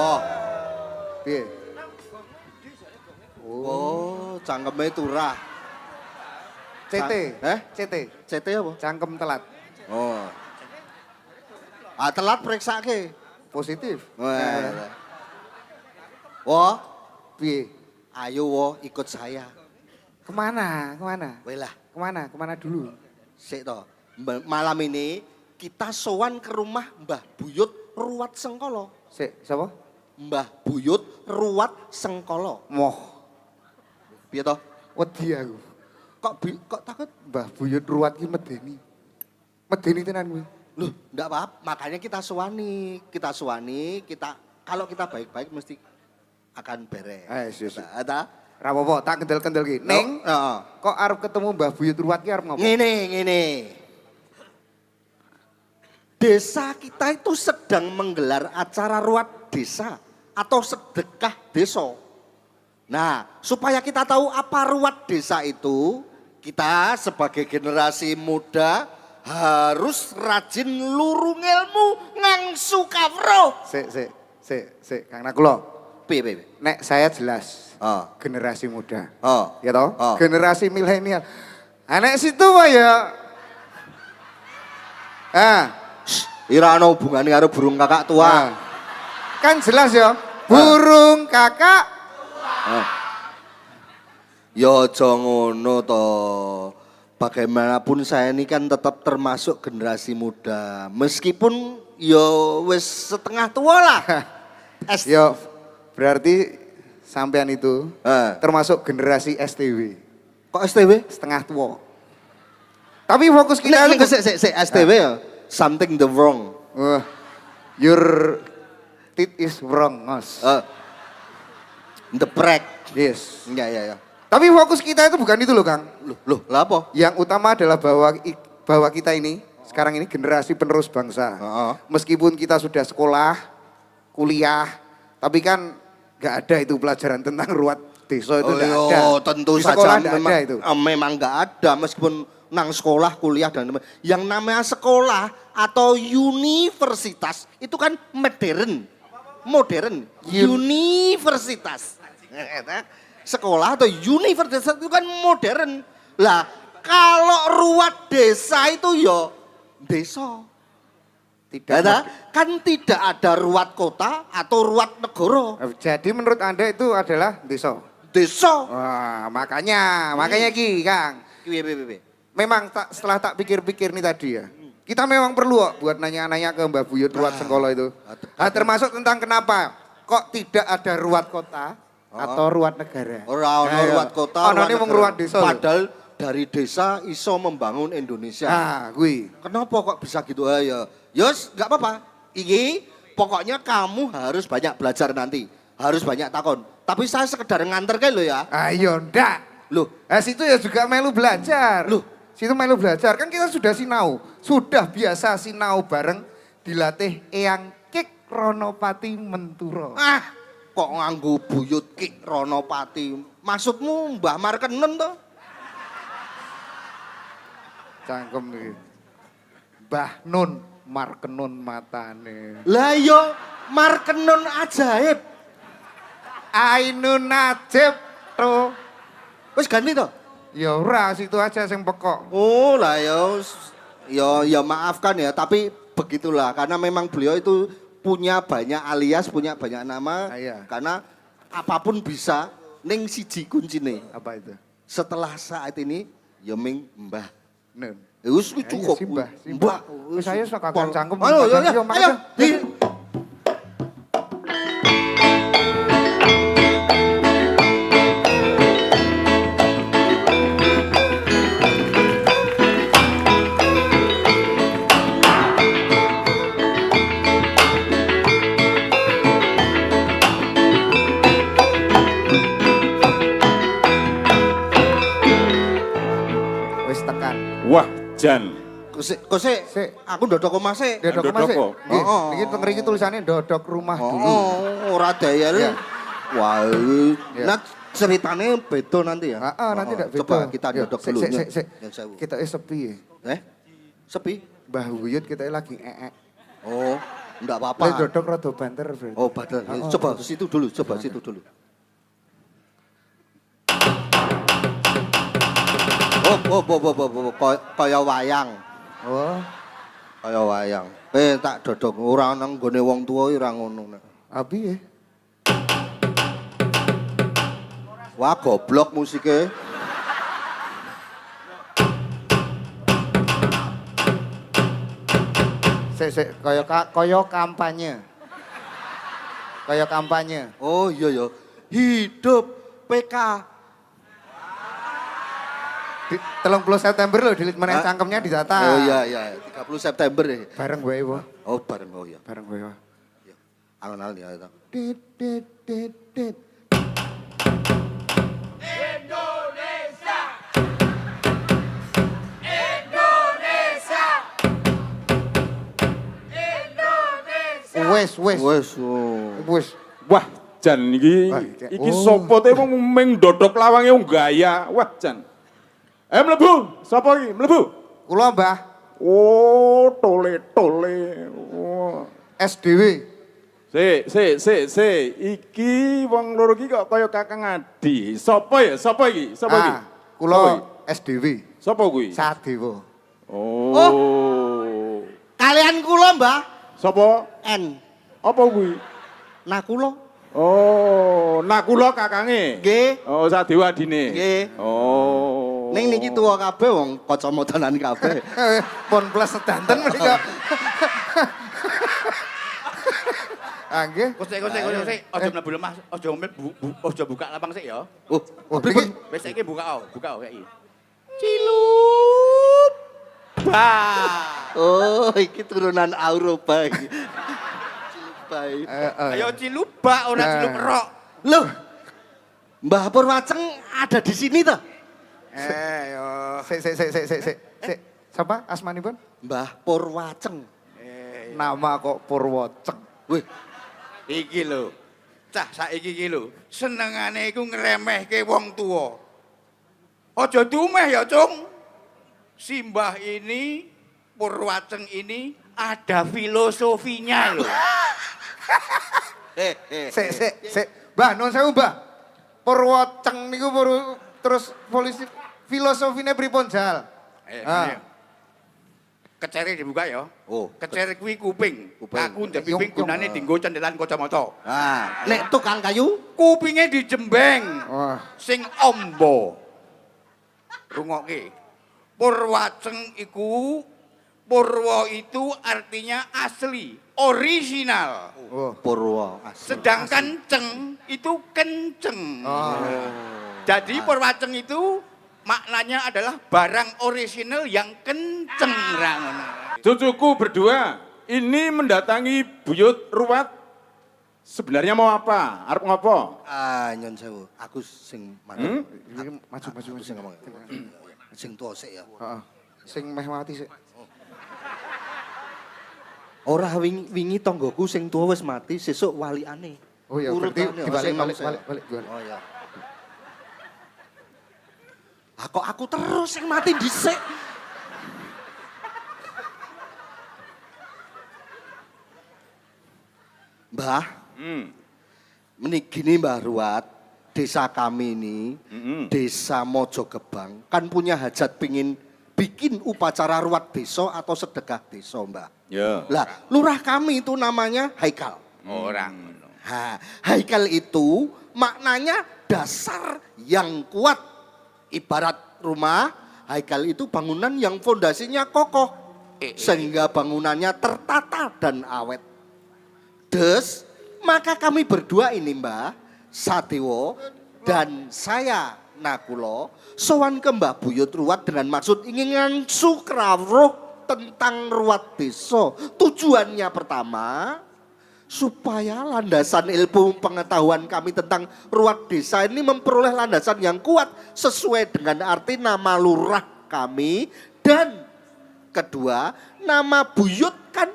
Oh. Piye? Oh, cangkeme turah. CT. CT. CT apa? Cangkem telat. Oh. Ah telat periksake. Positif. Wah. Wah, Piye? ayo wo ikut saya. Kemana? Kemana? Welah, Kemana? Kemana dulu? sik to. Malam ini kita sowan ke rumah Mbah Buyut Ruwat Sengkolo. Sik, sapa? Mbah Buyut Ruwat Sengkolo. Moh. Piye to? Wedi aku. Kok takut? Mbah Buyut Ruwat ki medeni. Medeni tenan kuwi. Loh, enggak apa-apa. Makanya kita suwani, kalau kita baik-baik mesti akan beres. Yes. Ada? Ra apa-apa, tak kendel-kendel ki. Ning, Heeh. kok arep ketemu Mbah Buyut Ruwat ki arep ngopo? Ngene. Desa kita itu sedang menggelar acara ruat desa atau sedekah desa. Nah, supaya kita tahu apa ruat desa itu, kita sebagai generasi muda harus rajin lurung ilmu ngangsu kafro. Sik, Kang Nakulo. Piye. Nek saya jelas. Oh. Generasi muda. Oh. Ya toh? Oh. Generasi milenial. Anak situ mah ya. Ira ana hubungane karo burung kakak tua. Ah. Kan jelas ya. Burung kakak. Ya aja ngono to. Bagaimanapun saya ini kan tetap termasuk generasi muda. Meskipun ya wis setengah tua lah. Ya berarti sampean itu termasuk generasi STW. Kok STW? Setengah tua. Tapi fokus kita Nek sik STW ya. Something the wrong. Your teeth is wrong, Mas. The break. Yes. Ya. Tapi fokus kita itu bukan itu loh, Kang. Loh, lah apa? Yang utama adalah bahwa kita ini sekarang ini generasi penerus bangsa. Meskipun kita sudah sekolah, kuliah, tapi kan nggak ada itu pelajaran tentang ruat desa itu nggak ada. Tentu di saja sekolah memang, ada itu. Memang nggak ada meskipun nang sekolah, kuliah dan yang namanya sekolah atau universitas itu kan modern. Universitas. Sekolah atau universitas itu kan modern. Lah, kalau ruat desa itu ya desa. Tidak ada, kan tidak ada ruat kota atau ruat negara. Jadi menurut Anda itu adalah desa. Desa. Wah, makanya Ki, Kang. Memang setelah tak pikir-pikir nih tadi ya. Kita memang perlu kok buat nanya-nanya ke Mbah Buyut Ruwat Sengkolo itu. Termasuk tentang kenapa kok tidak ada ruat kota atau ruat negara. Orang ruat kota, ruat desa. Padahal dari desa iso membangun Indonesia. Gue. Kenapa kok bisa gitu ya? Yos, nggak apa-apa. Iki pokoknya kamu harus banyak belajar nanti. Harus banyak takon. Tapi saya sekedar nganter kayak lo ya. Ayo ndak. Loh. Situ ya juga melu belajar. Loh. Situ melu belajar. Kan kita sudah sinau. Sudah biasa sinau bareng dilatih Eyang Kik Ronopati Menturo. Kok nganggo buyut Kik Ronopati? Maksudmu Mbah Markenen toh? Cangkem nih. Mbah Nun Markenun matane. Lah yo Markenun ajaib. Ainun najib to. Wis ganti toh? Ya ora, situ aja sing pekok. Oh lah ya maafkan ya, tapi begitulah karena memang beliau itu punya banyak alias, punya banyak nama. Iya. Karena apapun bisa ning siji kuncine. Apa itu? Setelah saat ini ya ming Mbah. Nun. Wis cukup. Simbah. Mbah. Wis saya suka cangkem. Ayo. Wis tekan. Wah, Jan. Kose, aku ndodok omah sik. Dodok rumah sih. Dodok. Niki teng mriki tulisannya dodok rumah dulu. Ora daya Iya. Wah, Iya. nah ceritanya beda nanti ya. Nanti enggak beda. Coba kita dodok dulu. Sik. Yang sewu. Kita sepi. Sepi? Mbah Buyut kita lagi Oh, Enggak apa-apa. Lek dodok rada banter berarti. Oh, badan. Coba situ dulu, coba situ dulu. Kaya wayang. Oh, Kaya wayang. Tak dodok ora nang gone wong tuwa ora ngono. abi ya. Wah, goblok musiknya. Sik kaya kampanye. Kaya kampanye. Oh iya ya. Hidup PK. 30 September lho dilit meneh cangkemnya ditata. Oh iya, 30 September ya. Bareng wae wae. Oh bareng, oh iya. Bareng wae wae. Alon-alon ya itu. Dit dit dit dit. Wes. Wes. Oh. Wes. Wah, Jan iki Wah, iki oh. sapa te wong ming dodok lawange wong gaya. Wah, Jan. Mlebu. Sapa iki? Mlebu. Kula Mbah Oh, tole. Oh. SDW. Sik. Iki wong loro iki kok kaya Kakang Adi. Sapa ya? Sapa iki? Sapa iki? Kula SDW. Sapa kuwi? Sadewa. Oh. Kalian kula, Mbah. Sapa? N. Apa kuwi? Nakula. Oh, Nakula kakange. Nggih. Oh, Sadewa adine. Nggih. Oh. Ning niki tuwa kabeh wong kacamatanan kabeh. Pon plus sedanten menika. Nggih. Kosek. Aja mlebu lemah, aja buka lapang sik ya. Oh, iki Wis saiki buka saiki. Cilup. Bah. Oh, iki turunan Eropa iki. Cilupai. Ayo cilubak ora cilup rok. Loh. Mbah Purwaceng ada di sini toh? Yo. Sik. Siapa asmanipun? Mbah Purwaceng. Nama kok Purwocek. Wih, Iki lho. Cah saiki iki lho, senengane iku ngremehke wong tuwa. Aja dumeh ya, Cung. Simbah ini Purwaceng ini ada filosofinya loh. Sik. Mbah, nuwun sewu, Mbah. Purwoceng niku terus polisi filosofine pripun, Jal? Ayo. Kecere dibuka ya. Oh, Kecere kuwi kuping. Kuping. Aku ndek kuping gunane dienggo cendelan kacamata. nah, nek tukang kayu, Kupinge dijembeng. Wah. Sing amba. Rungokke. Purwaceng iku Purwa itu artinya asli, original. Oh. Purwa. Sedangkan ceng itu kenceng. Oh. Jadi Purwaceng itu maknanya adalah barang original yang kenceng. Cucuku berdua ini mendatangi Buyut Ruwat. Sebenarnya mau apa? Arep ngopo? Nyon sewu, aku sing Iki maju sing ngomong. Sing tuwa sik ya. Heeh. Sing meh mati sik. Ora wingi tanggoku sing tuwa wis mati, sesuk walikane. Oh iya, berarti Urutane, dibalik. sing nom. Oh iya. Kok aku terus sing mati dhisik. Mbah, gini Mbah Ruwat, desa kami ini, desa Mojogebang, kan punya hajat pingin bikin upacara ruwat desa atau sedekah desa, Mbah. Ya. Lah, lurah kami itu namanya Haikal. Orang. Haikal itu maknanya dasar yang kuat. Ibarat rumah, Haikal itu bangunan yang fondasinya kokoh. Sehingga bangunannya tertata dan awet. Des, maka kami berdua ini Mbah Sadewo dan saya Nakulo sowan ke Mbah Buyut Ruwat dengan maksud ingin ngangsu krawruh tentang ruwat desa. Tujuannya pertama supaya landasan ilmu pengetahuan kami tentang ruwat desa ini memperoleh landasan yang kuat sesuai dengan arti nama lurah kami, dan kedua nama buyut kan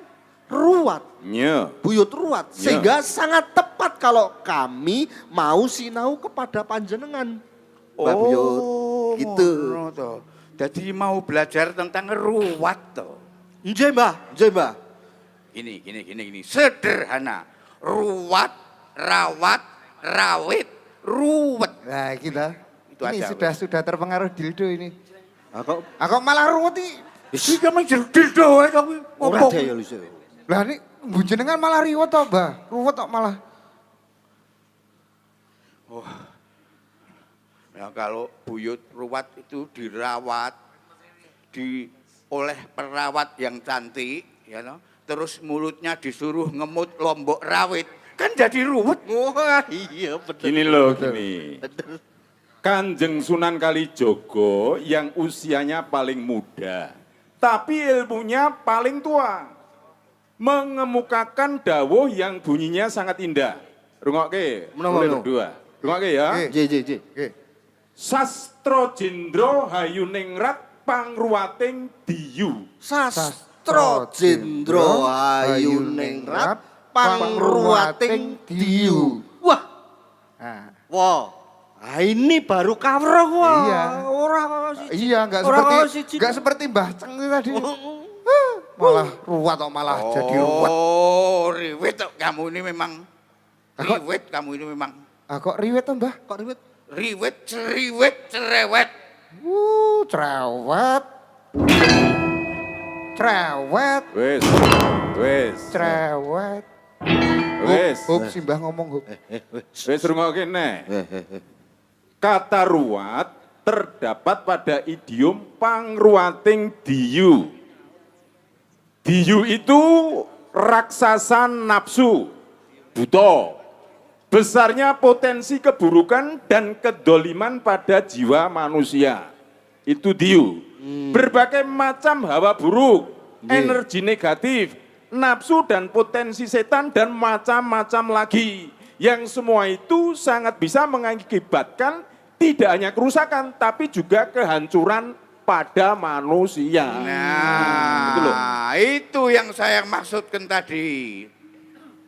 ruwat. Ya. Buyut Ruwat, sehingga sangat tepat kalau kami mau sinau kepada panjenengan. Mbah Buyut, gitu. ngono to. Jadi mau belajar tentang ruwat to. Nggih Mbah, nggih Mbah. Gini. Sederhana. Ruwat, rawat, rawit, ruwet. Nah kita, Itu ini aja, sudah terpengaruh dildo ini. Kok Aku malah ruwet nih. Iki kamu dildo wae tapi ora ngomong. ada ya Lus. Lah ini jenengan malah riwet toh, Mbah. Ruwet kok malah. Ya kalau buyut ruwat itu dirawat oleh perawat yang cantik, ya no? Terus mulutnya disuruh ngemut lombok rawit, kan jadi ruwet. Wah, iya bener. Gini loh, gini. Bener. Kanjeng Sunan Kalijogo yang usianya paling muda, tapi ilmunya paling tua. Mengemukakan dawuh yang bunyinya sangat indah. Rungokke, Menapa, boleh menapa? berdua. Rungokke ya. J. Oke. Sastro Jendro Hayuningrat Pangruwating Diyu. Sastro Jendro Hayuningrat Pangruwating Diyu. Wah, Nah, wah. Ah, ini baru kawruh wah. Iya. Ora iya enggak Orang seperti siji. enggak seperti Mbah Ceng itu tadi. Malah ruwet kok malah jadi ruwet. Oh, riwet kok kamu ini memang. Kok- Riwet kamu ini memang. Ah kok riwet toh, Mbah? Kok ribet? Riwet, cerewet. Cerewet. Cerewet. Wes. Wes. Hop, si Mbah ngomong hop. Wes rungokke nek. Kata ruwat terdapat pada idiom pangruwating diyu. Diyu itu raksasa nafsu, buta. Besarnya potensi keburukan dan kedoliman pada jiwa manusia. Itu diyu. Berbagai macam hawa buruk, energi negatif, nafsu dan potensi setan dan macam-macam lagi. Yang semua itu sangat bisa mengakibatkan tidak hanya kerusakan tapi juga kehancuran pada manusia. Gitu loh. Nah, itu yang saya maksudkan tadi.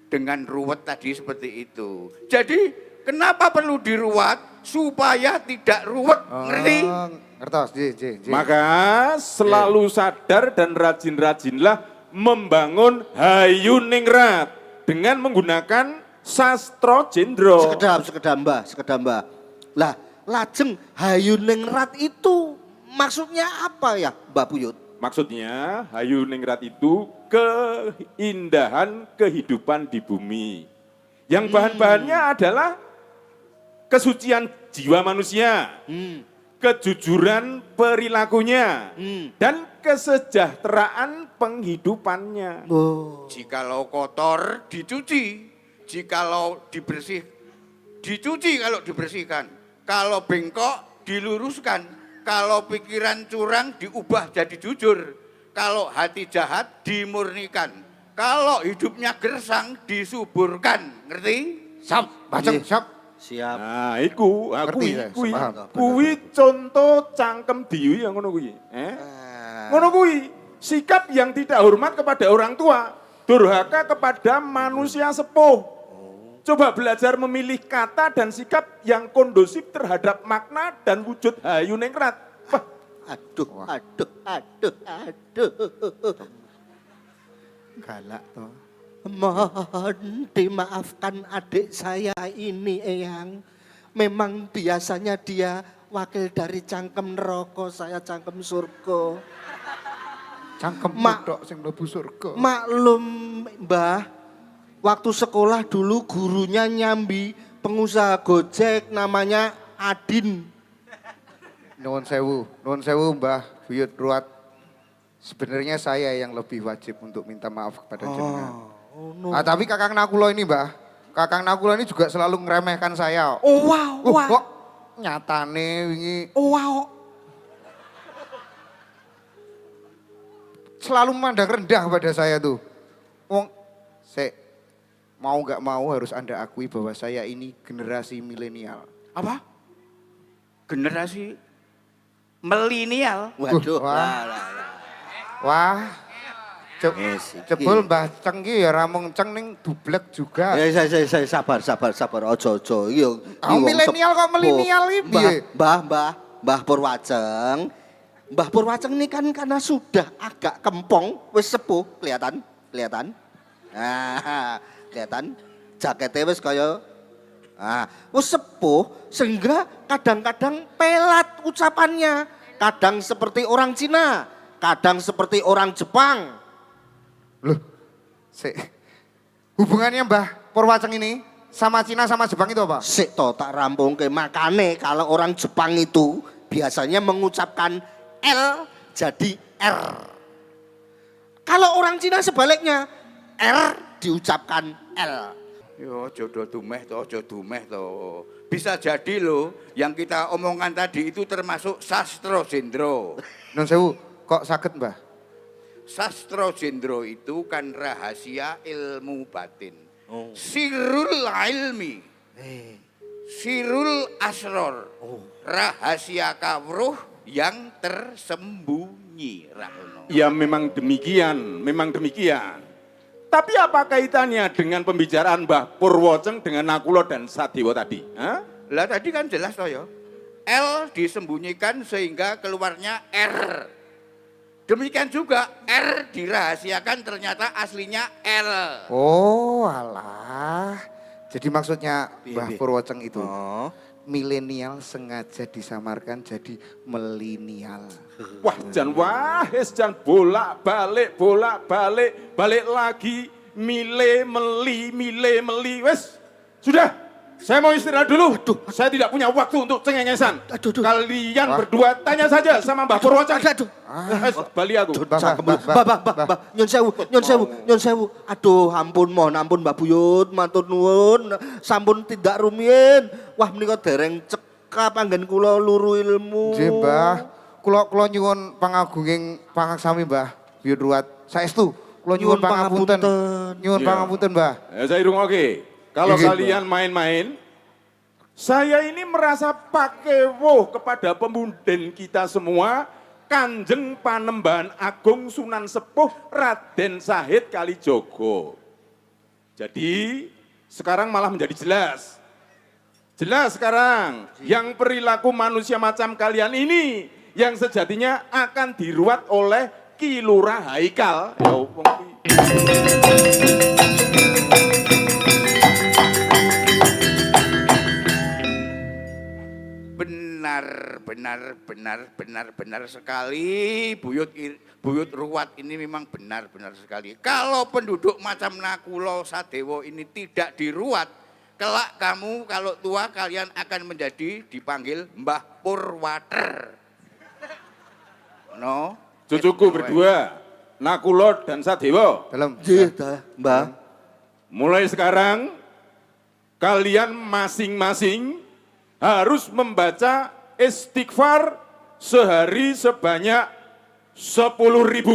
Dengan ruwet tadi seperti itu. Jadi, kenapa perlu diruwat? Supaya tidak ruwet, ngerti? Ngertos, J. Maka selalu sadar dan rajin-rajinlah membangun Hayuningrat dengan menggunakan Sastro Jendro. Sekedar mbah. Lah, lajeng Hayuningrat itu maksudnya apa ya, Mbak Buyut? Maksudnya Hayuningrat itu keindahan kehidupan di bumi. Yang bahan-bahannya adalah kesucian jiwa manusia, kejujuran perilakunya, dan kesejahteraan penghidupannya. Jikalau kotor, dicuci. Jikalau dicuci kalau dibersihkan. Kalau bengkok, diluruskan. Kalau pikiran curang diubah jadi jujur. Kalau hati jahat dimurnikan. Kalau hidupnya gersang disuburkan. Ngerti? Siap, Baceng, siap. Siap. Nah, iku, Ngerti ya, kuwi, paham. kuwi contoh cangkem diyu yang ngono kuwi. Ngono kuwi, sikap yang tidak hormat kepada orang tua, durhaka kepada manusia sepuh. Coba belajar memilih kata dan sikap yang kondusif terhadap makna dan wujud Hayuningrat. Wah, Aduh. Galak toh. Mohon dimaafkan adik saya ini, Eyang. Memang biasanya dia wakil dari cangkem neraka, saya cangkem surga. Cangkem Mak- tok sing mlebu surga. Maklum, Mbah. Waktu sekolah dulu gurunya nyambi pengusaha Gojek namanya Adin. Nuwun sewu Mbah Buyut Ruwat. Sebenarnya saya yang lebih wajib untuk minta maaf kepada jenengan. no. Tapi Kakang Nakula ini, Mbah. Kakang Nakula ini juga selalu ngeremehkan saya. Oh wow, Kok nyatane wingi wow. selalu memandang rendah pada saya tuh. Wong, mau nggak mau harus Anda akui bahwa saya ini generasi milenial. Apa? Generasi milenial. Waduh. Wah. Wah, jebul Mbah Ceng ki ya ramung ceng ning dublek juga. Saya sabar. Ojo. Kamu milenial kok milenial iki piye? Mbah Purwajeng. Mbah Purwajeng ini kan karena sudah agak kempong, wis sepuh, kelihatan. Nah, kelihatan jaketnya wis kaya wis sepuh sehingga kadang-kadang pelat ucapannya. Kadang seperti orang Cina, kadang seperti orang Jepang. Loh, hubungannya Mbah Purwaceng ini sama Cina sama Jepang itu apa? Sik to tak rampungke. Makane kalau orang Jepang itu biasanya mengucapkan L jadi R. Kalau orang Cina sebaliknya R diucapkan L. Yo jodoh dumeh toh. Bisa jadi loh yang kita omongan tadi itu termasuk sastro jendro. Non sewu, kok sakit Mbah? Sastro jendro itu kan rahasia ilmu batin. Sirul ilmi. Sirul asror. Rahasia kawruh yang tersembunyi. Rahno. Ya memang demikian. Tapi apa kaitannya dengan pembicaraan Mbah Purwoceng dengan Nakulo dan Sadewa tadi? Hah? Lah tadi kan jelas toh ya. L disembunyikan sehingga keluarnya R. Demikian juga R dirahasiakan ternyata aslinya L. Oh alah. Jadi maksudnya Mbah Purwoceng itu milenial sengaja disamarkan jadi melinial. Wah jan bolak-balik, balik lagi, mile meli, wes. Sudah, saya mau istirahat dulu. Saya tidak punya waktu untuk cengengesan. Kalian berdua tanya saja sama Mbah Purwoceng. Bali aku. Mbah, nyun sewu. Aduh, ampun Mbah Buyut, matur nuwun. Sampun tidak rumiyin. Wah, menika dereng cekap anggen kula luru ilmu. Nggih, Mbah. Kula nyuwun pangagunging pangaksami Mbah Buyut Ruwat. Saestu kula nyuwun pangapunten. Nyuwun pangapunten, Mbah. Saya rungokke. Kalau Iya, kalian main-main, saya ini merasa pakewoh kepada pemunden kita semua, Kanjeng Panembahan Agung Sunan Sepuh Raden Sahid Kalijogo. Jadi sekarang malah menjadi jelas. Jelas sekarang yang perilaku manusia macam kalian ini yang sejatinya akan diruat oleh Ki Lurah Haikal. Benar sekali. Buyut Ruwat ini memang benar sekali. Kalau penduduk macam Nakulo Sadewo ini tidak diruat, kelak kamu kalau tua kalian akan menjadi dipanggil Mbah Purwater. No. Cucuku berdua, Nakulo dan Sadewo. Dalam. Mbah. Mulai sekarang kalian masing-masing harus membaca istighfar sehari sebanyak 10.000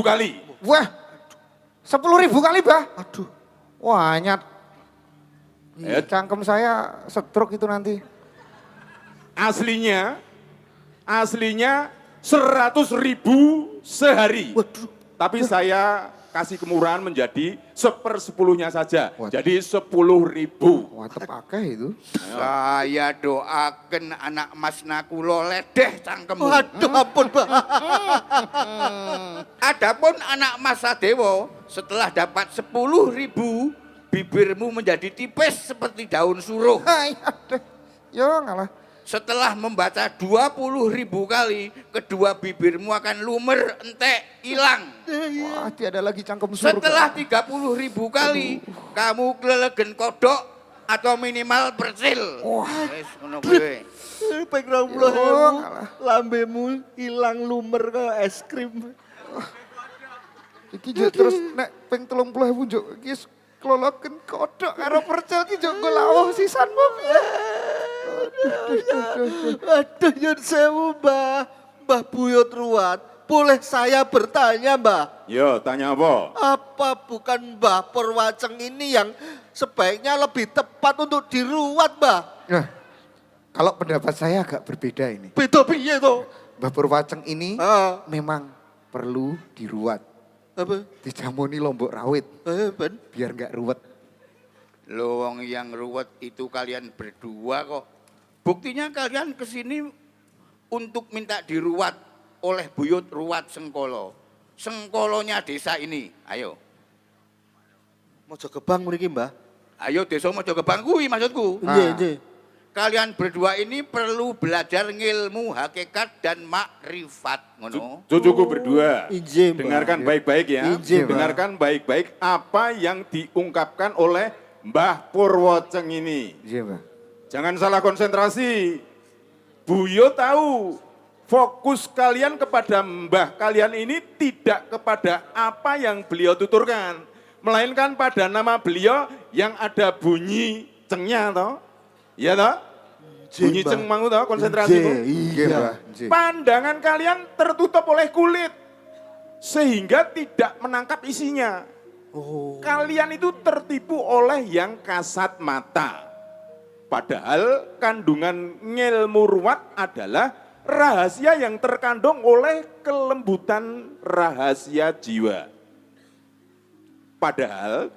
kali. Wah, 10.000 kali, Mbah. Aduh. Wah, nyat. Cangkem saya stroke itu nanti. Aslinya 100.000 sehari. Waduh. Tapi saya kasih kemurahan menjadi 1/10-nya saja. Waduh. Jadi 10.000. Wah, tepakeh itu. Saya doakan anak Mas Nakulo ledeh cangkemmu. Waduh, ampun, Mbah. Adapun anak Mas Sadewo setelah dapat 10.000 bibirmu menjadi tipis seperti daun suruh. Hai, aduh. Yo ngalah. Setelah membaca 20.000 kali, kedua bibirmu akan lumer, entek, hilang. Wah, tiada lagi cangkem surga. Setelah 30.000 kali, kamu kelelegen kodok atau minimal percil. Wes ngono kuwi. Ping Yo, 20.000 ngalah. lambemu hilang lumer ke es krim. Iki juk terus nek ping 30.000 juk iki kloloken kodok karo percel ki juk golawuh sisan Mbah. Aduh, nyun sewu, Mbah. Mbah Buyut Ruwat, boleh saya bertanya, Mbah? Yo, tanya apa? Apa bukan Mbah Purwaceng ini yang sebaiknya lebih tepat untuk diruat, Mbah? Nah, kalau pendapat saya agak berbeda ini. Beda piye to? Mbah Purwaceng ini Ah, memang perlu diruat. apa? Dijamuni lombok rawit Ben. biar nggak ruwet. Lo wong yang ruwet itu kalian berdua kok. Buktinya kalian kesini untuk minta diruat oleh Buyut Ruwat Sengkolo. Sengkolonya desa ini, ayo. Mojogebang mriki, Mbah. Ayo desa Mojogebang kuwi maksudku. Nggih, nggih. Kalian berdua ini perlu belajar ngilmu hakikat dan makrifat ngono. Cucuku berdua, Injih, Mbah. dengarkan baik-baik ya. Injih, Mbah. Dengarkan baik-baik apa yang diungkapkan oleh Mbah Purwoceng ini. Iya, Mbah. Jangan salah konsentrasi. Buyo tahu fokus kalian kepada Mbah kalian ini tidak kepada apa yang beliau tuturkan. Melainkan pada nama beliau yang ada bunyi cengnya toh. Iya toh? Bunyi Mbah. ceng mangu toh konsentrasimu. Iya, Mbah. Nggih. Pandangan kalian tertutup oleh kulit. Sehingga tidak menangkap isinya. Oh. Kalian itu tertipu oleh yang kasat mata. Padahal kandungan ngilmu ruwat adalah rahasia yang terkandung oleh kelembutan rahasia jiwa. Padahal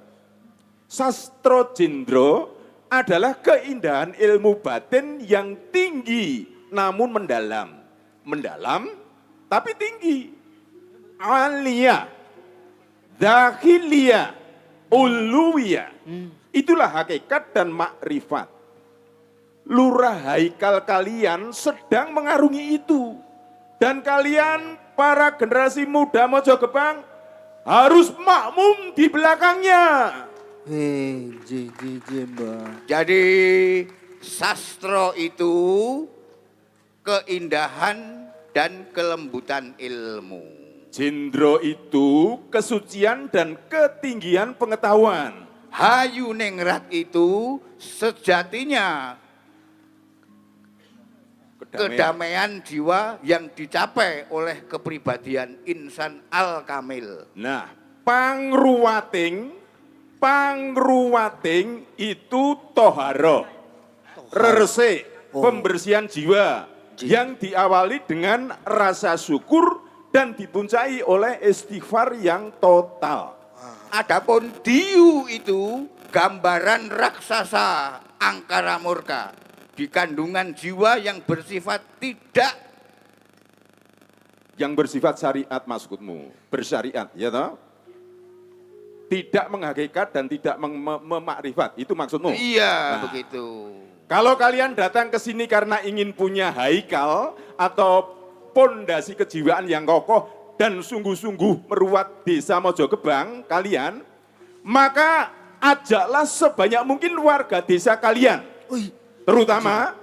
sastro jendro adalah keindahan ilmu batin yang tinggi namun mendalam. Mendalam tapi tinggi. Alia, dahilia, uluwiyah. Itulah hakikat dan makrifat. Lurah haikal kalian sedang mengarungi itu. Dan kalian para generasi muda Mojogebang harus makmum di belakangnya. Nggih, Mbah. Jadi sastro itu keindahan dan kelembutan ilmu. Jendro itu kesucian dan ketinggian pengetahuan. Hayu ningrat itu sejatinya kedamaian jiwa yang dicapai oleh kepribadian insan al-kamil. Nah, pangruwating itu toharo, resik, pembersihan jiwa yang diawali dengan rasa syukur dan dipuncai oleh istighfar yang total. Adapun diu itu gambaran raksasa angkara murka di kandungan jiwa yang bersifat tidak Yang bersifat syariat maksudmu, bersyariat, ya toh? Tidak menghakikat dan tidak memakrifat, itu maksudmu? iya Nah, begitu. kalau kalian datang ke sini karena ingin punya haikal atau pondasi kejiwaan yang kokoh dan sungguh-sungguh meruat desa Mojogebang kalian, maka ajaklah sebanyak mungkin warga desa kalian, Wih, terutama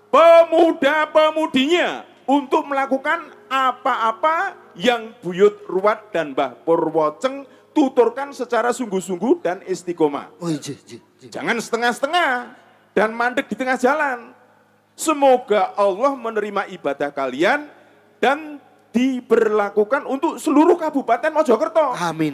pemuda-pemudinya untuk melakukan apa-apa yang Buyut Ruwat dan Mbah Purwoceng tuturkan secara sungguh-sungguh dan istiqomah. nggih. Jangan setengah-setengah dan mandek di tengah jalan. Semoga Allah menerima ibadah kalian dan diberlakukan untuk seluruh Kabupaten Mojokerto. Amin.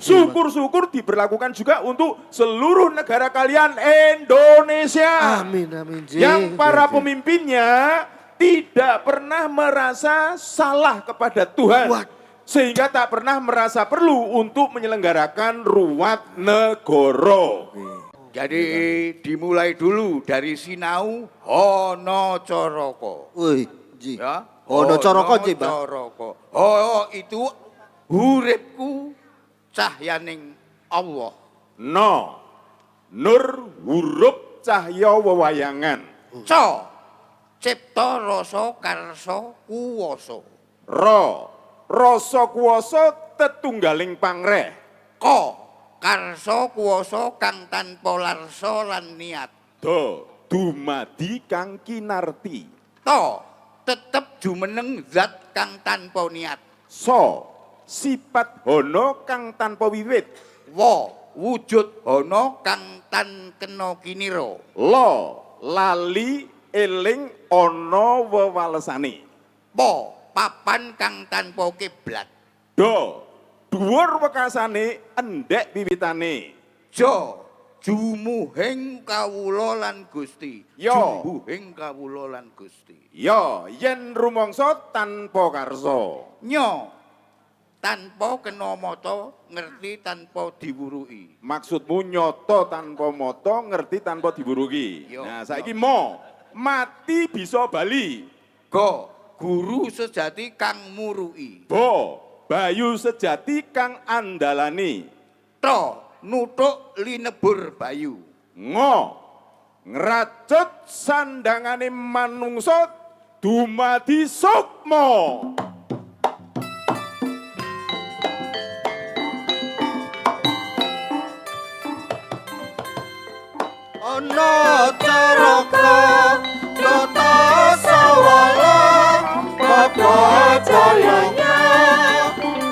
Syukur-syukur diberlakukan juga untuk seluruh negara kalian Indonesia. Amin. Yang para pemimpinnya tidak pernah merasa salah kepada Tuhan. Wah. Sehingga tak pernah merasa perlu untuk menyelenggarakan ruwat negoro. Jadi dimulai dulu dari sinau Hono Coroko. Wih, nggih. Ya. Hono Coroko nggih, Mbah. Coroko. Oh itu uripku cahyaning Allah. No, nur hurup cahya wewayangan. Co cipta rasa karsa kuwasa. Ro, rasa kuwasa tetunggaling pangreh. Ko karsa kuwasa kang tanpa larsa lan niat. Do, dumadi kang kinarti. To tetep jumeneng zat kang tanpa niat. So, sifat hono kang tanpa wiwit. Wo wujud hono kang tan kena kinira. Lo, lali eling ono wewalesane. Po papan kang tanpa kiblat. Do, dhuwur wekasane endek wiwitane. Jo jumuhing kawula lan Gusti. Yo. Jumuhing kawula lan Gusti. Yo, yen rumangsa tanpa karsa. Nyo tanpa kena mata ngerti tanpa diwuruki. Maksudmu nyoto tanpa moto, ngerti tanpa diburuki. Yo. Nah, saiki mo, mati bisa bali. Go guru sejati kang muruki. Bo, bayu sejati kang andalani. To nutuk linebur bayu. Ngo ngracut sandangane manungsa dumadi sukma. Ana caraka tata sawala bapa jayanya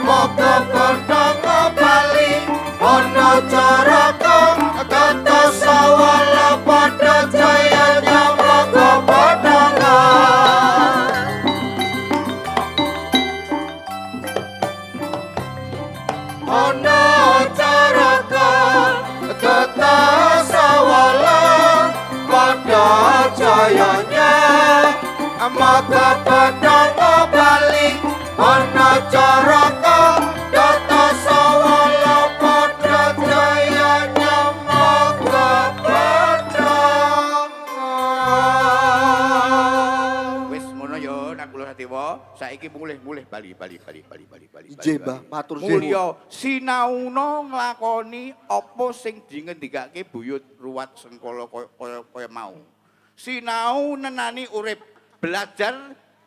maka padha bali ana caraka tata sawala padha jayanya maka padha ana caraka tata sawala pada jayanya maka padha bali ana caraka tata sawala pada jayanya maka padha Wis ngono ya nak kula Sadewa, saiki mulih bali. Ije Mbah, matur suwun. Mulya sinauna nglakoni apa sing dingendikake buyut ruwat sengkala kaya mau. Sinau nenani urip, belajar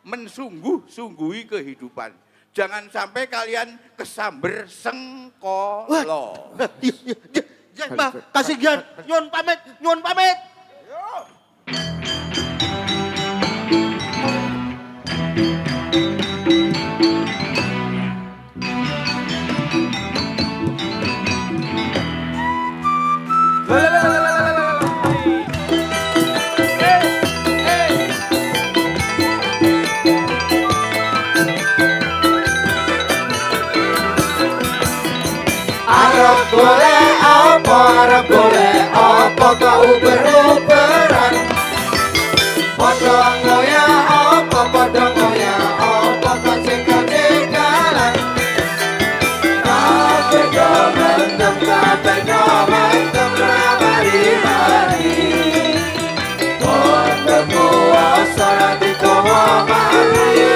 mensungguh-sungguhi kehidupan. Jangan sampai kalian kesamber sengkala. Ya Mbah, kasihan. Nyuwun pamit. Arep golek apa kau beruberan padha ngoyah apa kacek-kacekalan kabeh mentem ramari-mari padha kuasa dikowo mari.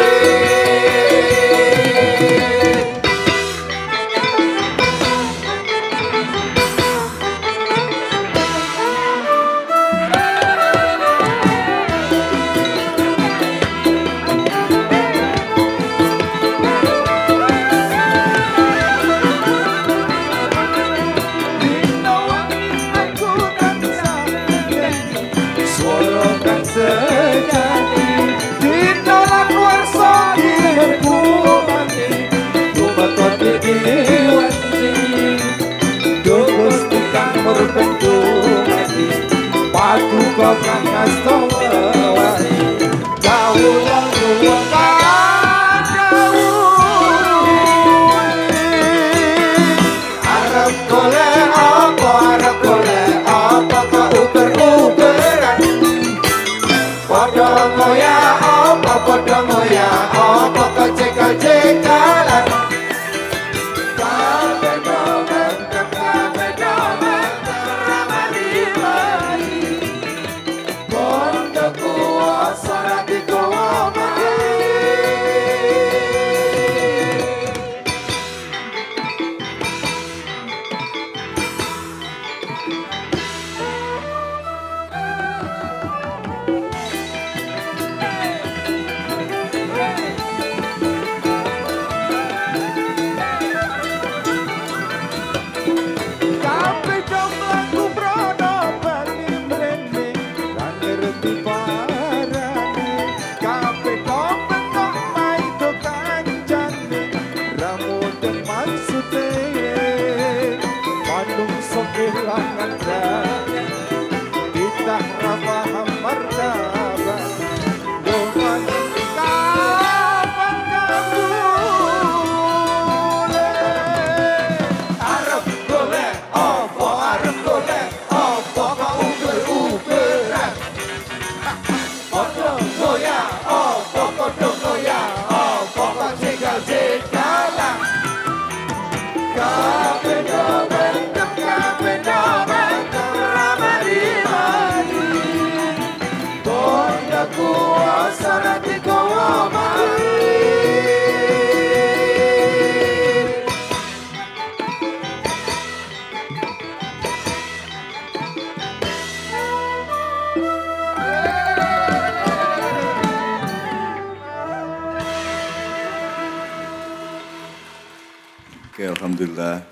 Oke, alhamdulillah.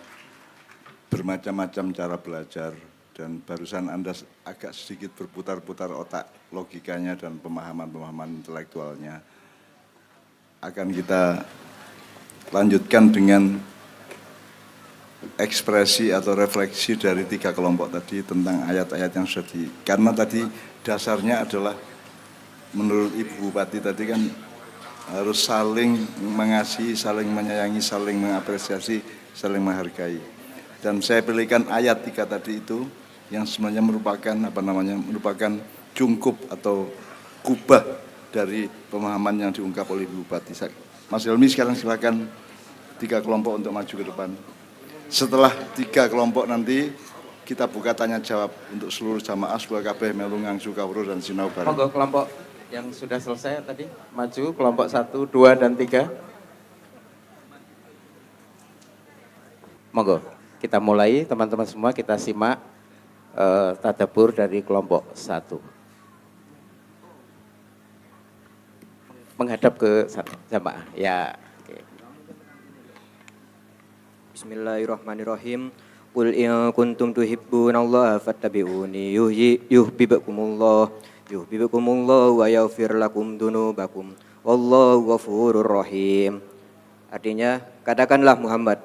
Bermacam-macam cara belajar dan barusan Anda agak sedikit berputar-putar otak logikanya dan pemahaman-pemahaman intelektualnya. Akan kita lanjutkan dengan ekspresi atau refleksi dari 3 kelompok tadi tentang ayat-ayat yang sudah karena tadi dasarnya adalah menurut Ibu Bupati tadi kan harus saling mengasihi, saling menyayangi, saling mengapresiasi, saling menghargai. Dan saya pilihkan ayat 3 tadi itu yang sebenarnya merupakan jungkup atau kubah dari pemahaman yang diungkap oleh Ibu Bupati. Mas Helmi sekarang silakan 3 kelompok untuk maju ke depan. Setelah 3 kelompok nanti kita buka tanya jawab untuk seluruh jamaah sebuah kabeh melungang Sukawuru dan Sinau Barat. Monggo kelompok yang sudah selesai tadi maju kelompok 1, 2 dan 3. Monggo kita mulai teman-teman semua kita simak tadabbur dari kelompok 1. Menghadap ke jamaah. Ya. Oke. Bismillahirrahmanirrahim. Qul in kuntum tuhibbunallaha fattabi'uni yuhibbukumullah wa yaghfir lakum dzunubakum wallahu ghafurur rahim. Artinya, katakanlah Muhammad,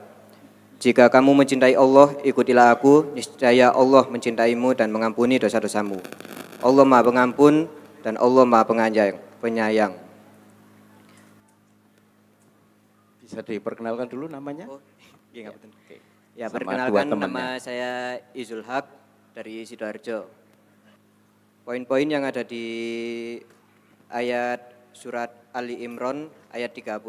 jika kamu mencintai Allah, ikutilah aku, niscaya Allah mencintaimu dan mengampuni dosa-dosamu. Allah Maha Pengampun dan Allah Maha Penyayang. Bisa diperkenalkan dulu namanya? Oh, iya, betul. Oke. Ya, Sama perkenalkan dua nama saya Izul Haq dari Sidoarjo. Poin-poin yang ada di ayat surat Ali Imran ayat 31.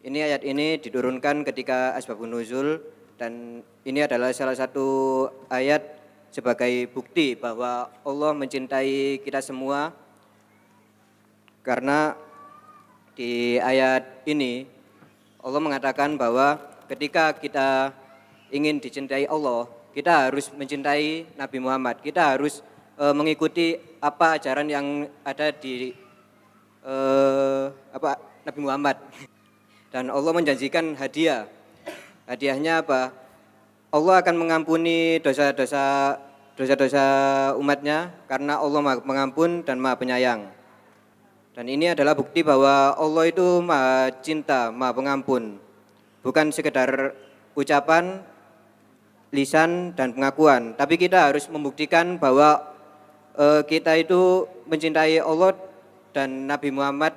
Ini ayat ini diturunkan ketika asbabun nuzul dan ini adalah salah satu ayat sebagai bukti bahwa Allah mencintai kita semua karena di ayat ini Allah mengatakan bahwa ketika kita ingin dicintai Allah, kita harus mencintai Nabi Muhammad. Kita harus mengikuti apa ajaran yang ada di Nabi Muhammad. Dan Allah menjanjikan hadiah. Hadiahnya apa? Allah akan mengampuni dosa-dosa umatnya karena Allah Maha Pengampun dan Maha Penyayang. Dan ini adalah bukti bahwa Allah itu Maha Cinta, Maha Pengampun. Bukan sekedar ucapan, lisan, dan pengakuan. Tapi kita harus membuktikan bahwa kita itu mencintai Allah dan Nabi Muhammad,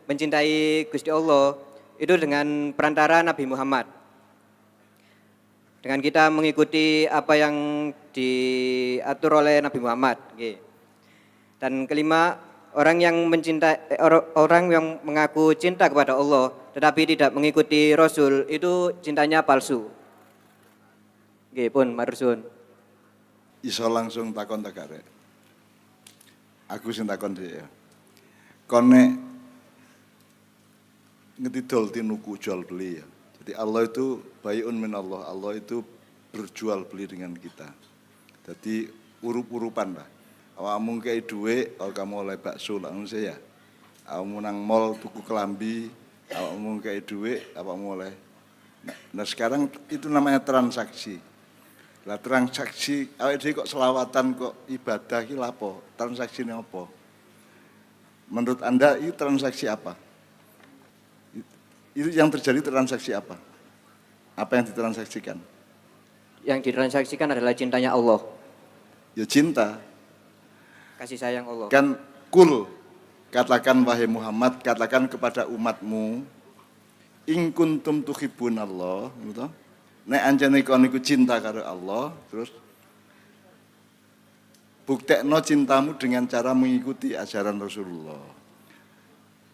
mencintai Gusti Allah itu dengan perantara Nabi Muhammad. Dengan kita mengikuti apa yang diatur oleh Nabi Muhammad. Dan kelima, orang yang mengaku cinta kepada Allah tetapi tidak mengikuti Rasul itu cintanya palsu. Nggih pun matursun. Iso langsung takon tak arek. Aku sing takon dhek ya. Kon nek ngedidol tinuku jual beli ya. Jadi Allah itu baiun min Allah. Allah itu berjual beli dengan kita. Jadi urup-urupan lah. Awakmu kei dhuwit, kamu oleh bakso lah ngono ya. Awakmu nang mall tuku kelambi, awakmu kei dhuwit, awakmu oleh. Nah sekarang itu namanya transaksi. Lah transaksi awake dhewe kok selawatan kok ibadah iki lapo? Transaksine apa? Menurut Anda itu transaksi apa? Itu yang terjadi transaksi apa? Apa yang ditransaksikan? Yang ditransaksikan adalah cintanya Allah. Ya cinta. Kasih sayang Allah. Kan katakan wahai Muhammad, katakan kepada umatmu, in kuntum tuhibbunallah, gitu. Nek anjane kon iku cinta karo Allah, terus buktekno cintamu dengan cara mengikuti ajaran Rasulullah.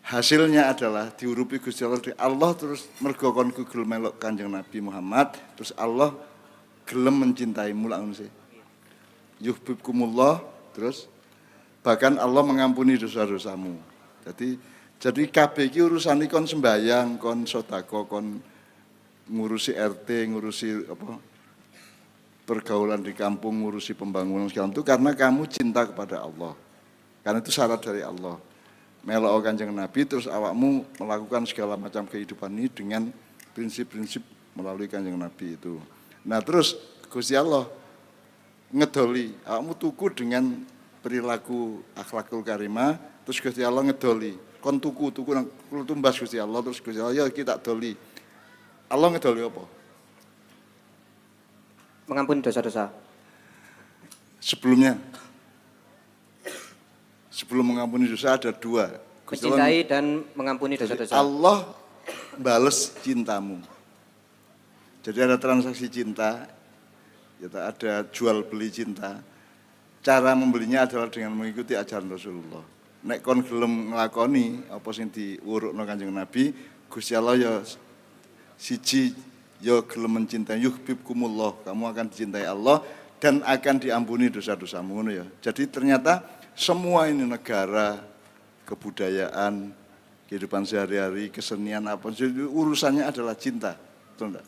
Hasilnya adalah diurupi Gusti Allah terus mergo kon gelem melok Kanjeng Nabi Muhammad, terus Allah gelem mencintaimu lak ngono sih. Yuhibbukumullah, terus bahkan Allah mengampuni dosa-dosamu. Jadi kabeh iki urusan kon sembayang, kon sedekah, kon ngurusi RT, ngurusi apa? Pergaulan di kampung, ngurusi pembangunan segala itu karena kamu cinta kepada Allah. Karena itu syarat dari Allah. Melok Kanjeng Nabi terus awakmu melakukan segala macam kehidupan ini dengan prinsip-prinsip melalui Kanjeng Nabi itu. Nah terus Gusti Allah ngedoli, kamu tuku dengan perilaku akhlakul karimah, terus Gusti Allah ngedoli, kon tuku nang tumbas Gusti Allah, terus Gusti Allah ya kita doli. Allah ngedoli apa? Mengampuni dosa-dosa. Sebelum mengampuni dosa ada dua. Gusti Allah, Mencintai dan mengampuni dosa-dosa. Allah bales cintamu. Jadi ada transaksi cinta, ya ada jual beli cinta. Cara membelinya adalah dengan mengikuti ajaran Rasulullah. Nek kon gelem nglakoni apa sing diurukno Kanjeng Nabi, Gusti Allah ya siji ya gelem mencintai yuhibbukumullah, kamu akan dicintai Allah dan akan diampuni dosa-dosamu ngono ya. Jadi ternyata semua ini negara, kebudayaan, kehidupan sehari-hari, kesenian apa, jadi urusannya adalah cinta, betul enggak?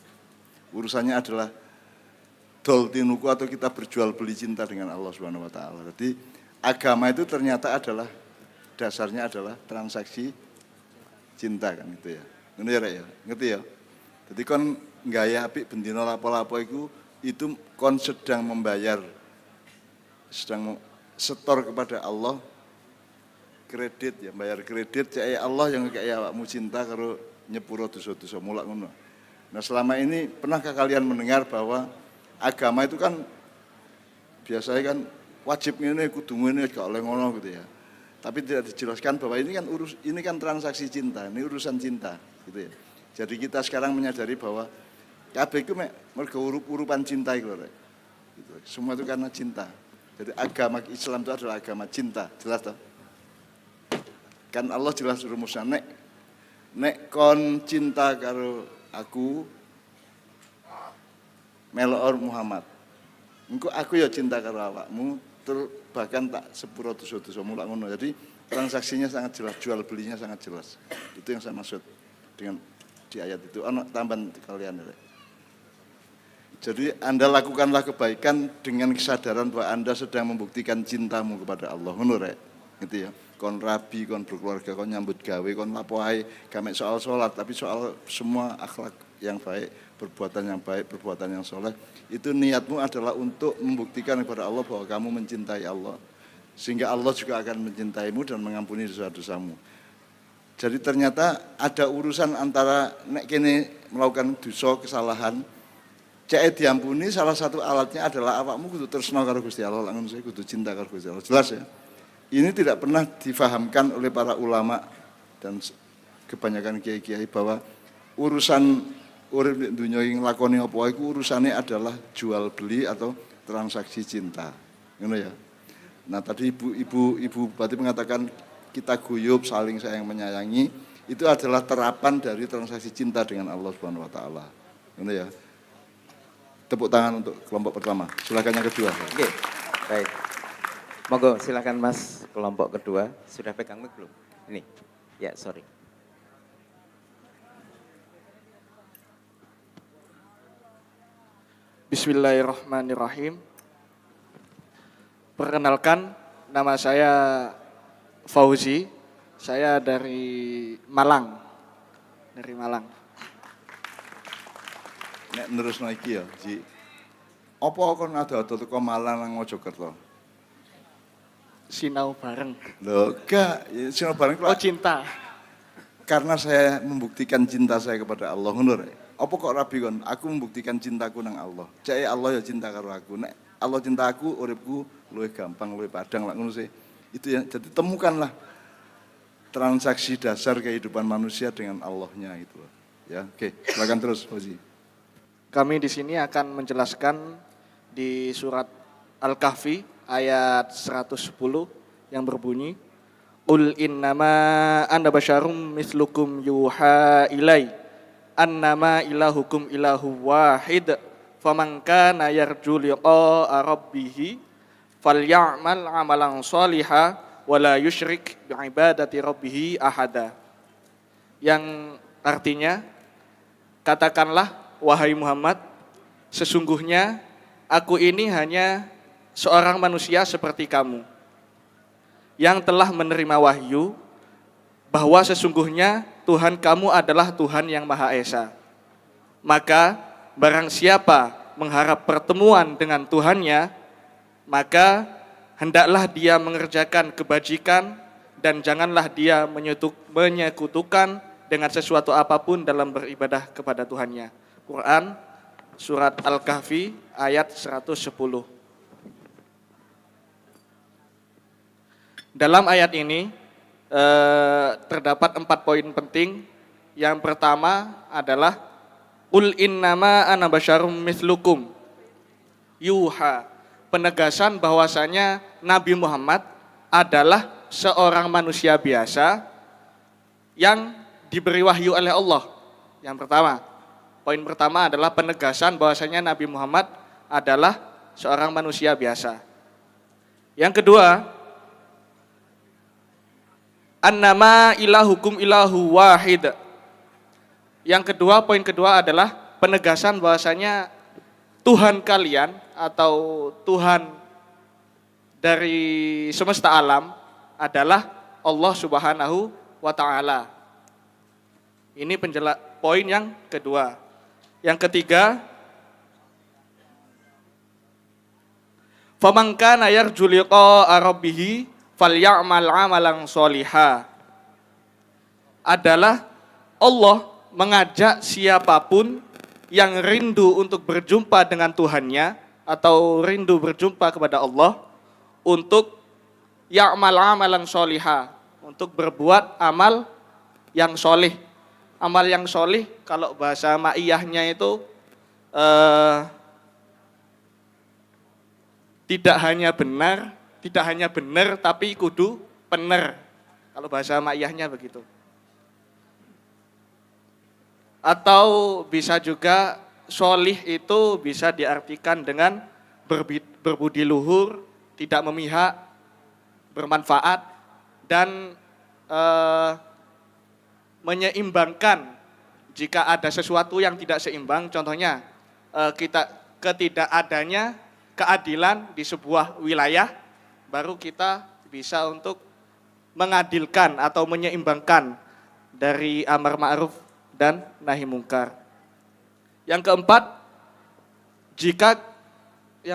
Urusannya adalah dol tinuku atau kita berjual beli cinta dengan Allah Subhanahu wa taala. Jadi agama itu ternyata adalah dasarnya adalah transaksi cinta kan gitu ya. Ngono ya Rek ya, ngerti ya? Jadi kon gaya apik bendina lapo-lapo itu kon sedang membayar, sedang setor kepada Allah kredit ya, bayar kredit cek Allah yang kayak awakmu cinta karo nyepuro dosa-dosa mulak ngono. Nah selama ini pernahkah kalian mendengar bahwa agama itu kan biasanya kan wajib ngene kudu ngene gak oleh ngono gitu ya. Tapi tidak dijelaskan bahwa ini kan transaksi cinta, ini urusan cinta gitu ya. Jadi kita sekarang menyadari bahwa kabeh iku mergo urupan cinta iku lho. Gitu. Semua itu karena cinta. Jadi agama Islam itu adalah agama cinta, jelas toh? Kan Allah jelas rumusnya nek kon cinta karo aku melor Muhammad. Engko aku ya cinta karo awakmu, bahkan tak sepuro dosa-dosa mulak ngono. Jadi transaksinya sangat jelas, jual belinya sangat jelas. Itu yang saya maksud dengan di ayat itu. Ono tambahan kalian ya. Jadi Anda lakukanlah kebaikan dengan kesadaran bahwa Anda sedang membuktikan cintamu kepada Allah. Ngono rek. Gitu ya. Kon rabi, kon berkeluarga, kon nyambut gawe, kon lapo ae, gamek soal sholat, tapi soal semua akhlak yang baik, perbuatan yang baik, perbuatan yang soleh. Itu niatmu adalah untuk membuktikan kepada Allah bahwa kamu mencintai Allah. Sehingga Allah juga akan mencintaimu dan mengampuni dosa-dosamu. Jadi ternyata ada urusan antara nek kene melakukan dosa kesalahan, cek diampuni, salah satu alatnya adalah awakmu kudu tresna karo Gusti Allah, langun saya kudu cinta karo Gusti Allah. Jelas ya? Ini tidak pernah difahamkan oleh para ulama dan kebanyakan kiai-kiai bahwa urusan urip dunya ing lakoni apa iku urusane adalah jual beli atau transaksi cinta. Ngono ya. Nah, tadi Ibu Bupati mengatakan kita guyub saling sayang menyayangi, itu adalah terapan dari transaksi cinta dengan Allah Subhanahu wa taala. Ngono ya. Tepuk tangan untuk kelompok pertama. Silakan yang kedua. Oke, baik. Monggo silakan Mas, kelompok kedua. Sudah pegang mic belum? Ini. Ya, sorry. Bismillahirrahmanirrahim. Perkenalkan, nama saya Fauzi. Saya dari Malang. Dari Malang. Nek nerusno iki ya, Ji. Apa kon ado-ado teko Malang nang Mojokerto? Sinau bareng. Loh, gak, sinau bareng Oh, cinta. karena saya membuktikan cinta saya kepada Allah, ngono rek. Apa kok rabi kon? Aku membuktikan cintaku nang Allah. Cek Allah ya cinta karo aku. Nek Allah cinta aku, uripku luwih gampang, luwih padang lah ngono sih. Itu ya. Jadi temukanlah transaksi dasar kehidupan manusia dengan Allahnya itu. Ya, oke. Silakan terus, Fauzi. Kami di sini akan menjelaskan di surat Al-Kahfi ayat 110 yang berbunyi Qul innama ana basyarum mislukum yuha ilai annama ilahukum ilahu wahid faman kana yarju liqa'a rabbih falya'mal 'amalan shalihan wala yusyrik bi'ibadati rabbih ahada. Yang artinya, katakanlah wahai Muhammad, sesungguhnya aku ini hanya seorang manusia seperti kamu yang telah menerima wahyu bahwa sesungguhnya Tuhan kamu adalah Tuhan yang Maha Esa. Maka barang siapa mengharap pertemuan dengan Tuhannya, maka hendaklah dia mengerjakan kebajikan dan janganlah dia menyekutukan dengan sesuatu apapun dalam beribadah kepada Tuhannya. Quran surat Al-Kahfi ayat 110. Dalam ayat ini terdapat 4 poin penting. Yang pertama adalah Qul innama ana basyarum mislukum yuha, penegasan bahwasanya Nabi Muhammad adalah seorang manusia biasa yang diberi wahyu oleh Allah. Yang pertama, poin pertama adalah penegasan bahwasanya Nabi Muhammad adalah seorang manusia biasa. Yang kedua, annama ilahukum ilahu wahid. Yang kedua, poin kedua adalah penegasan bahwasanya Tuhan kalian atau Tuhan dari semesta alam adalah Allah Subhanahu wa Ta'ala. Ini poin yang kedua. Yang ketiga, faman kana yarju liqa'a rabbih falyamal 'amalan sholiha. Adalah Allah mengajak siapapun yang rindu untuk berjumpa dengan Tuhannya atau rindu berjumpa kepada Allah untuk ya'mal 'amalan sholiha, untuk berbuat amal yang solih. Amal yang solih kalau bahasa ma'iyahnya itu tidak hanya benar tapi kudu bener. Kalau bahasa ma'iyahnya begitu. Atau bisa juga solih itu bisa diartikan dengan berbudi luhur, tidak memihak, bermanfaat, dan menyeimbangkan jika ada sesuatu yang tidak seimbang. Contohnya ketidakadanya keadilan di sebuah wilayah, baru kita bisa untuk mengadilkan atau menyeimbangkan dari amar ma'ruf dan nahi mungkar. Yang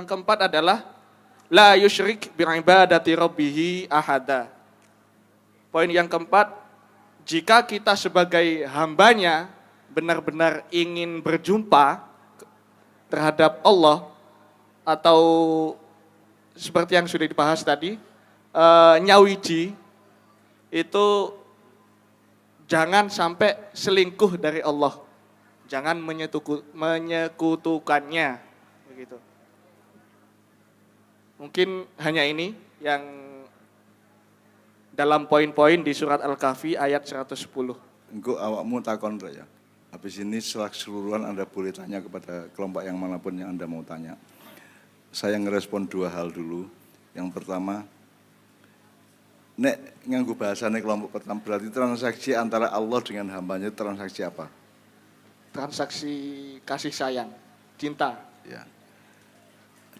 keempat adalah la yusyrik bi'ibadati rabbihi ahada. Poin yang keempat, jika kita sebagai hambanya benar-benar ingin berjumpa terhadap Allah, atau seperti yang sudah dibahas tadi, nyawiji itu jangan sampai selingkuh dari Allah, jangan menyekutukannya, begitu. Mungkin hanya ini yang dalam poin-poin di surat Al-Kahfi ayat 110. Engko awakmu takon ya. Habis ini setelah keseluruhan Anda boleh tanya kepada kelompok yang manapun yang Anda mau tanya. Saya ngerespon 2 hal dulu. Yang pertama, nek nganggo bahasane kelompok pertama, berarti transaksi antara Allah dengan hambanya transaksi apa? Transaksi kasih sayang, cinta. Ya.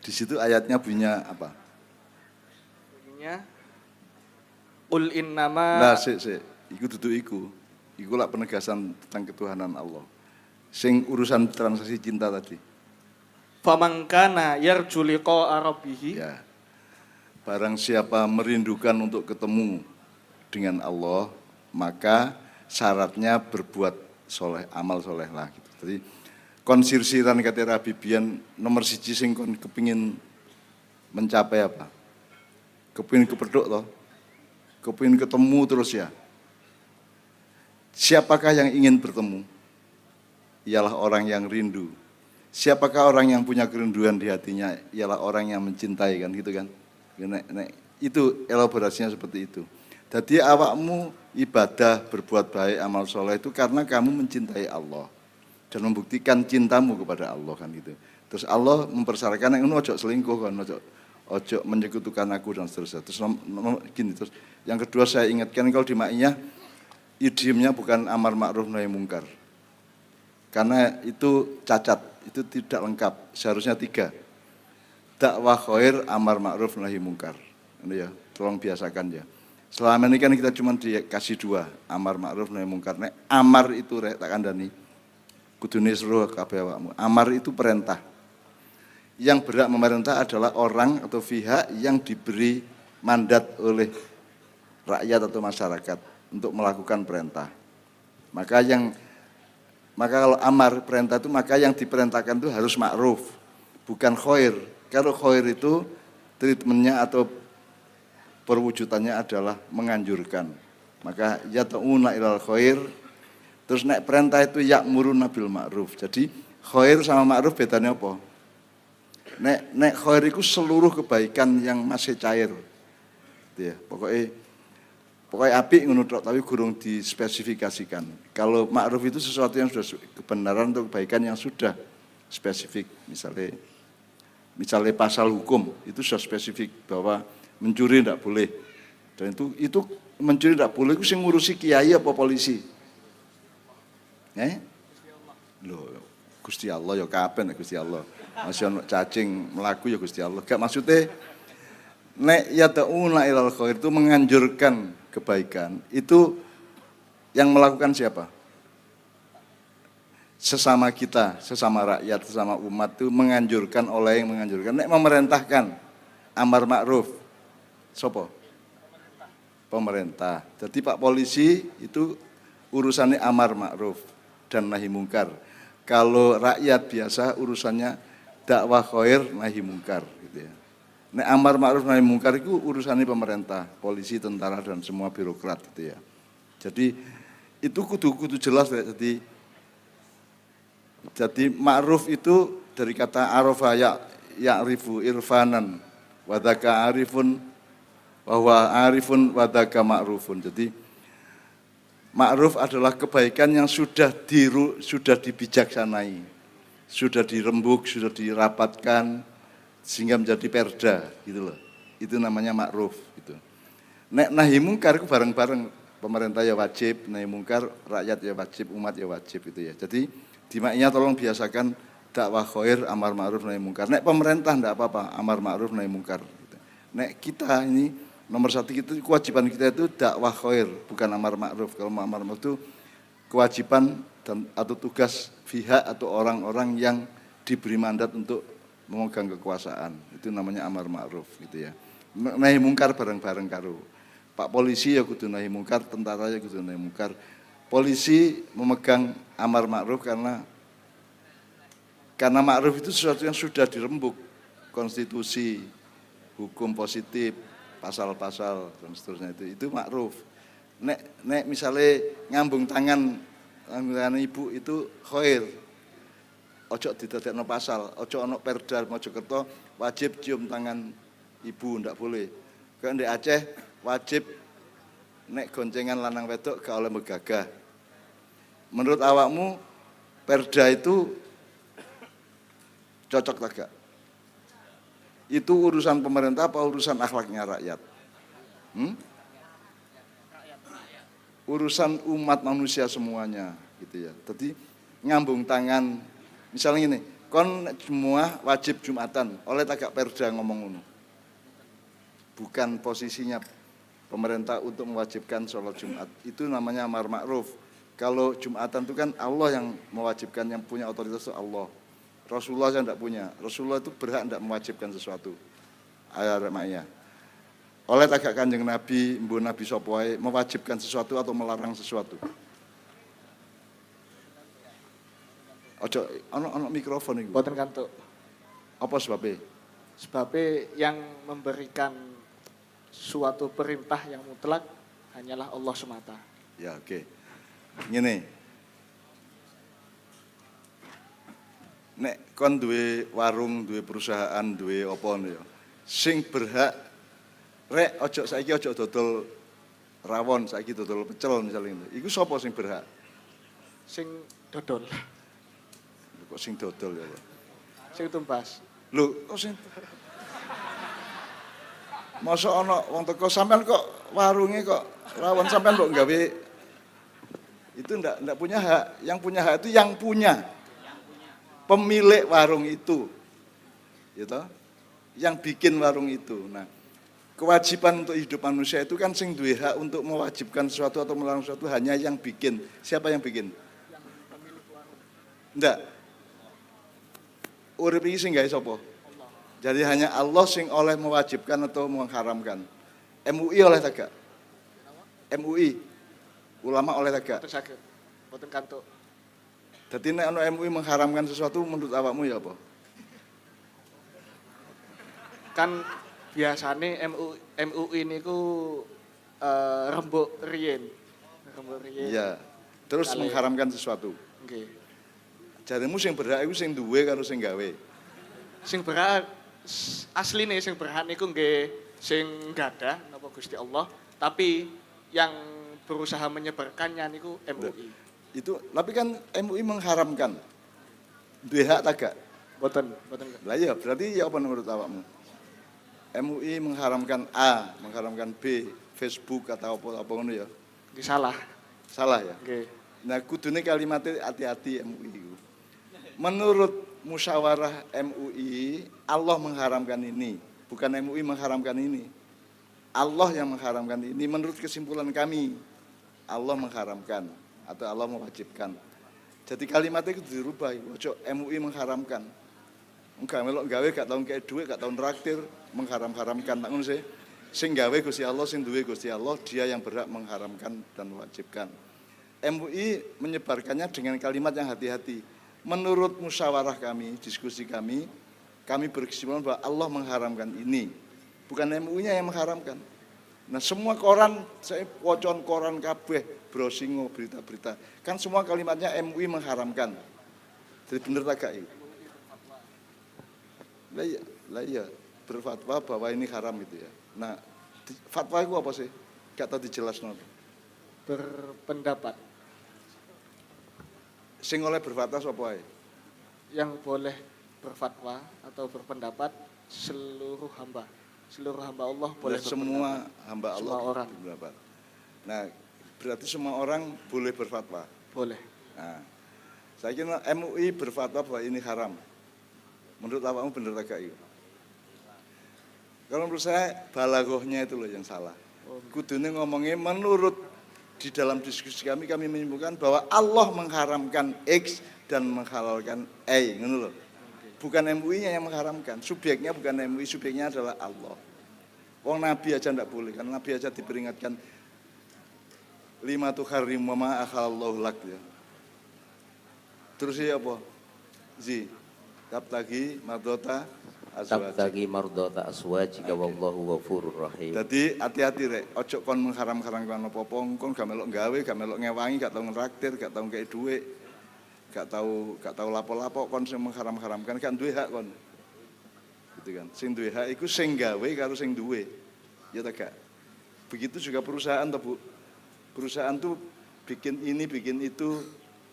Di situ ayatnya bunyinya apa? Bunyinya Qul innama. Nah, iku dudu iku. Iku lah penegasan tentang ketuhanan Allah. Sing urusan transaksi cinta tadi. Faman kana yarju liqa'a rabbih. Ya. Barang siapa merindukan untuk ketemu dengan Allah, maka syaratnya berbuat soleh, amal soleh lah gitu. Jadi konsirsiran kata Rabi Bian nomor 1 sing kon kepingin mencapai apa? Kepingin kepeduk toh? Kepingin ketemu terus ya. Siapakah yang ingin bertemu? Ialah orang yang rindu. Siapakah orang yang punya kerinduan di hatinya? Ialah orang yang mencintai, kan gitu kan. Itu elaborasinya seperti itu. Jadi awakmu ibadah, berbuat baik, amal soleh itu karena kamu mencintai Allah dan membuktikan cintamu kepada Allah, kan gitu. Terus Allah mempersyaratkan yang ojo selingkuh kan, ojo menyekutukan aku dan seterusnya. Terus gini, terus yang kedua saya ingatkan kalau di Ma'iyah idiomnya bukan amar ma'ruf nahi mungkar. Karena itu cacat, itu tidak lengkap. Seharusnya 3. Dakwah khair, amar ma'ruf nahi mungkar. Ini ya, tolong biasakan ya. Selama ini kan kita cuma dikasih 2, amar ma'ruf nahi mungkar. Nek amar itu tak kandani. Kudune seluruh kabeh awakmu. Amar itu perintah. Yang berhak memerintah adalah orang atau pihak yang diberi mandat oleh rakyat atau masyarakat untuk melakukan perintah. Maka kalau amar perintah itu maka yang diperintahkan itu harus ma'ruf, bukan khair. Kalau khair itu treatmentnya atau perwujudannya adalah menganjurkan. Maka yata'una ilal khair. Terus nek perintah itu ya'muruna bil ma'ruf. Jadi khair sama ma'ruf bedanya apa? Nek khair itu seluruh kebaikan yang masih cair. Gitu ya. Pokoknya apik ngono tok tapi gurung dispesifikasikan. Kalau ma'ruf itu sesuatu yang sudah kebenaran atau kebaikan yang sudah spesifik. Misalnya pasal hukum itu sudah spesifik bahwa mencuri tidak boleh. Dan itu mencuri tidak boleh itu sing ngurusi kiai apa polisi? Loh, Gusti Allah ya kapan Gusti Allah. Masih ono cacing melaku ya Gusti Allah. Gak maksudnya nek yad'una ilal khair itu menganjurkan kebaikan. Itu yang melakukan siapa? Sesama kita, sesama rakyat, sesama umat itu menganjurkan oleh yang menganjurkan. Nek memerintahkan amar ma'ruf. Sopo? Pemerintah. Jadi Pak Polisi itu urusannya amar ma'ruf dan nahi mungkar. Kalau rakyat biasa urusannya dakwah khair nahi mungkar gitu ya. Nek amar ma'ruf nahi mungkar itu urusannya pemerintah, polisi, tentara dan semua birokrat gitu ya. Jadi itu kudu jelas ya. Jadi ma'ruf itu dari kata arafa ya'rifu irfanan wa dzaka arifun bahwa arifun wa dzaka ma'rufun. Jadi ma'ruf adalah kebaikan yang sudah dibijaksanai, sudah dirembuk, sudah dirapatkan sehingga menjadi perda gitu loh. Itu namanya ma'ruf gitu. Nek nahi mungkar itu bareng-bareng, pemerintah ya wajib, nahi mungkar rakyat ya wajib, umat ya wajib itu ya. Jadi dimaknya tolong biasakan dakwah khair, amar ma'ruf nahi mungkar. Nek pemerintah enggak apa-apa, amar ma'ruf nahi mungkar gitu. Nek kita ini nomor satu itu kewajiban kita itu dakwah khair, bukan amar ma'ruf. Kalau amar ma'ruf itu kewajiban atau tugas pihak atau orang-orang yang diberi mandat untuk memegang kekuasaan. Itu namanya amar ma'ruf gitu ya. Nahi mungkar bareng-bareng karo. Pak Polisi ya kudu nahi mungkar, tentara ya kudu nahi mungkar. Polisi memegang amar ma'ruf karena ma'ruf itu sesuatu yang sudah dirembuk. Konstitusi, hukum positif, pasal-pasal dan seterusnya itu ma'ruf. Nek misalnya ngambung tangan ibu itu khair. Ojo didadekno pasal, ojo ono perda Mojokerto wajib cium tangan ibu ndak boleh. Kalau di Aceh wajib nek goncengan lanang wedok gak oleh megagah. Menurut awakmu perda itu cocok tak gak? Itu urusan pemerintah apa urusan akhlaknya rakyat? Urusan umat manusia semuanya gitu ya. Jadi ngambung tangan, misalnya gini, kon semua wajib Jumatan, oleh tagak perda ngomong ngono. Bukan posisinya pemerintah untuk mewajibkan sholat Jumat. Itu namanya amar ma'ruf. Kalau Jumatan itu kan Allah yang mewajibkan, yang punya otoritas itu Allah. Rasulullah yang tidak punya. Rasulullah itu berhak tidak mewajibkan sesuatu. Ayat maknya. Oleh tagak Kanjeng Nabi, Mbu Nabi sapa wae mewajibkan sesuatu atau melarang sesuatu. Ojo ono mikrofon iku. Boten kantuk. Apa sebabnya? Sebabnya yang memberikan suatu perintah yang mutlak hanyalah Allah semata. Ya oke. Ngene. Nek kon duwe warung, duwe perusahaan, duwe apa ngono ya. Sing berhak rek saiki ojo dodol rawon, saiki dodol pecel misalnya itu. Iku sapa sing berhak? Sing dodol. Kok sing dodol ya, Pak? Sing tumbas. Lho, kok sing masa ana wong teko sampean kok warunge kok rawon sampean kok gawe itu ndak punya hak. Yang punya hak itu yang punya. Pemilik warung itu. Gitu. Yang bikin warung itu. Nah, kewajiban untuk hidup manusia itu kan sing duwe hak untuk mewajibkan sesuatu atau melarang sesuatu hanya yang bikin. Siapa yang bikin? Ndak. Urip iki sing gawe sapa? Jadi hanya Allah sing oleh mewajibkan atau mengharamkan. MUI oleh tak gak? MUI. Ulama oleh tak gak? Boten saged. Boten kantuk. Dadi nek ana MUI mengharamkan sesuatu menurut awakmu ya apa? Kan biasane MUI niku rembuk riyen. Rembuk riyen. Iya. Terus Kali- mengharamkan sesuatu. Nggih. Jarimu sing berhak iku sing duwe karo sing gawe. Sing berhak asline sing berhak niku nggih sing gadah napa Gusti Allah, tapi yang berusaha menyebarkannya niku MUI. Itu tapi kan MUI mengharamkan. Duwe hak tak gak? Boten Lah iya, berarti ya apa menurut awakmu? MUI mengharamkan A, mengharamkan B, Facebook atau apa ngono ya? nggih salah. Salah ya? Nggih. Nah, kudune kalimatnya hati-hati MUI itu. Menurut musyawarah MUI, Allah mengharamkan ini, bukan MUI mengharamkan ini. Allah yang mengharamkan ini menurut kesimpulan kami. Allah mengharamkan atau Allah mewajibkan. Jadi kalimatnya itu dirubah, ojo MUI mengharamkan. Enggak melok gawe gak tau kaya duit, gak tau nraktir, mengharam-haramkan tak ngono sih. Sing gawe Gusti Allah, sing duwe Gusti Allah, dia yang berhak mengharamkan dan mewajibkan. MUI menyebarkannya dengan kalimat yang hati-hati. Menurut musyawarah kami, diskusi kami berkesimpulan bahwa Allah mengharamkan ini. Bukan MUI-nya yang mengharamkan. Nah semua koran, saya wocon koran kabeh, browsing berita-berita. Kan semua kalimatnya MUI mengharamkan. Jadi bener tak gak? Lah iya, berfatwa bahwa ini haram itu ya. Nah, fatwa itu apa sih? Gak tahu dijelaskan. Berpendapat Sing oleh berfatwa sapa ae? yang boleh berfatwa atau berpendapat seluruh hamba. Seluruh hamba Allah boleh Nah, semua berpendapat. hamba Allah Semua orang. berpendapat. Nah, berarti semua orang boleh berfatwa. Boleh. Nah, saya kira MUI berfatwa bahwa ini haram. Menurut awakmu bener tak gak? Kalau menurut saya balaghahnya itu loh yang salah. Kudune ngomongnya menurut di dalam diskusi kami menyimpulkan bahwa Allah mengharamkan X dan menghalalkan Y, ngono loh. Bukan MUI-nya yang mengharamkan, subjeknya bukan MUI, subjeknya adalah Allah. Wong Nabi aja ndak boleh, karena Nabi aja diperingatkan lima tuharrimu ma akhalallahu lak ya. Terus ya apa? Tabtagi mardota azwaj. Tabtagi mardota aswajika wallahu ghafurur rahim. Jadi hati-hati rek, ojo kon mengharam-haramkan apa-apa, kon gak melok gawe, gak melok ngewangi, gak tau ngeraktir, gak tau ngekei duit, gak tau lapo-lapo, kon sing mengharam-haramkan kan duwe hak kon. Gitu kan. Sing duwe hak iku sing gawe karo sing duwe. Ya ta gak? Begitu juga perusahaan toh, Bu. Perusahaan tuh bikin ini, bikin itu,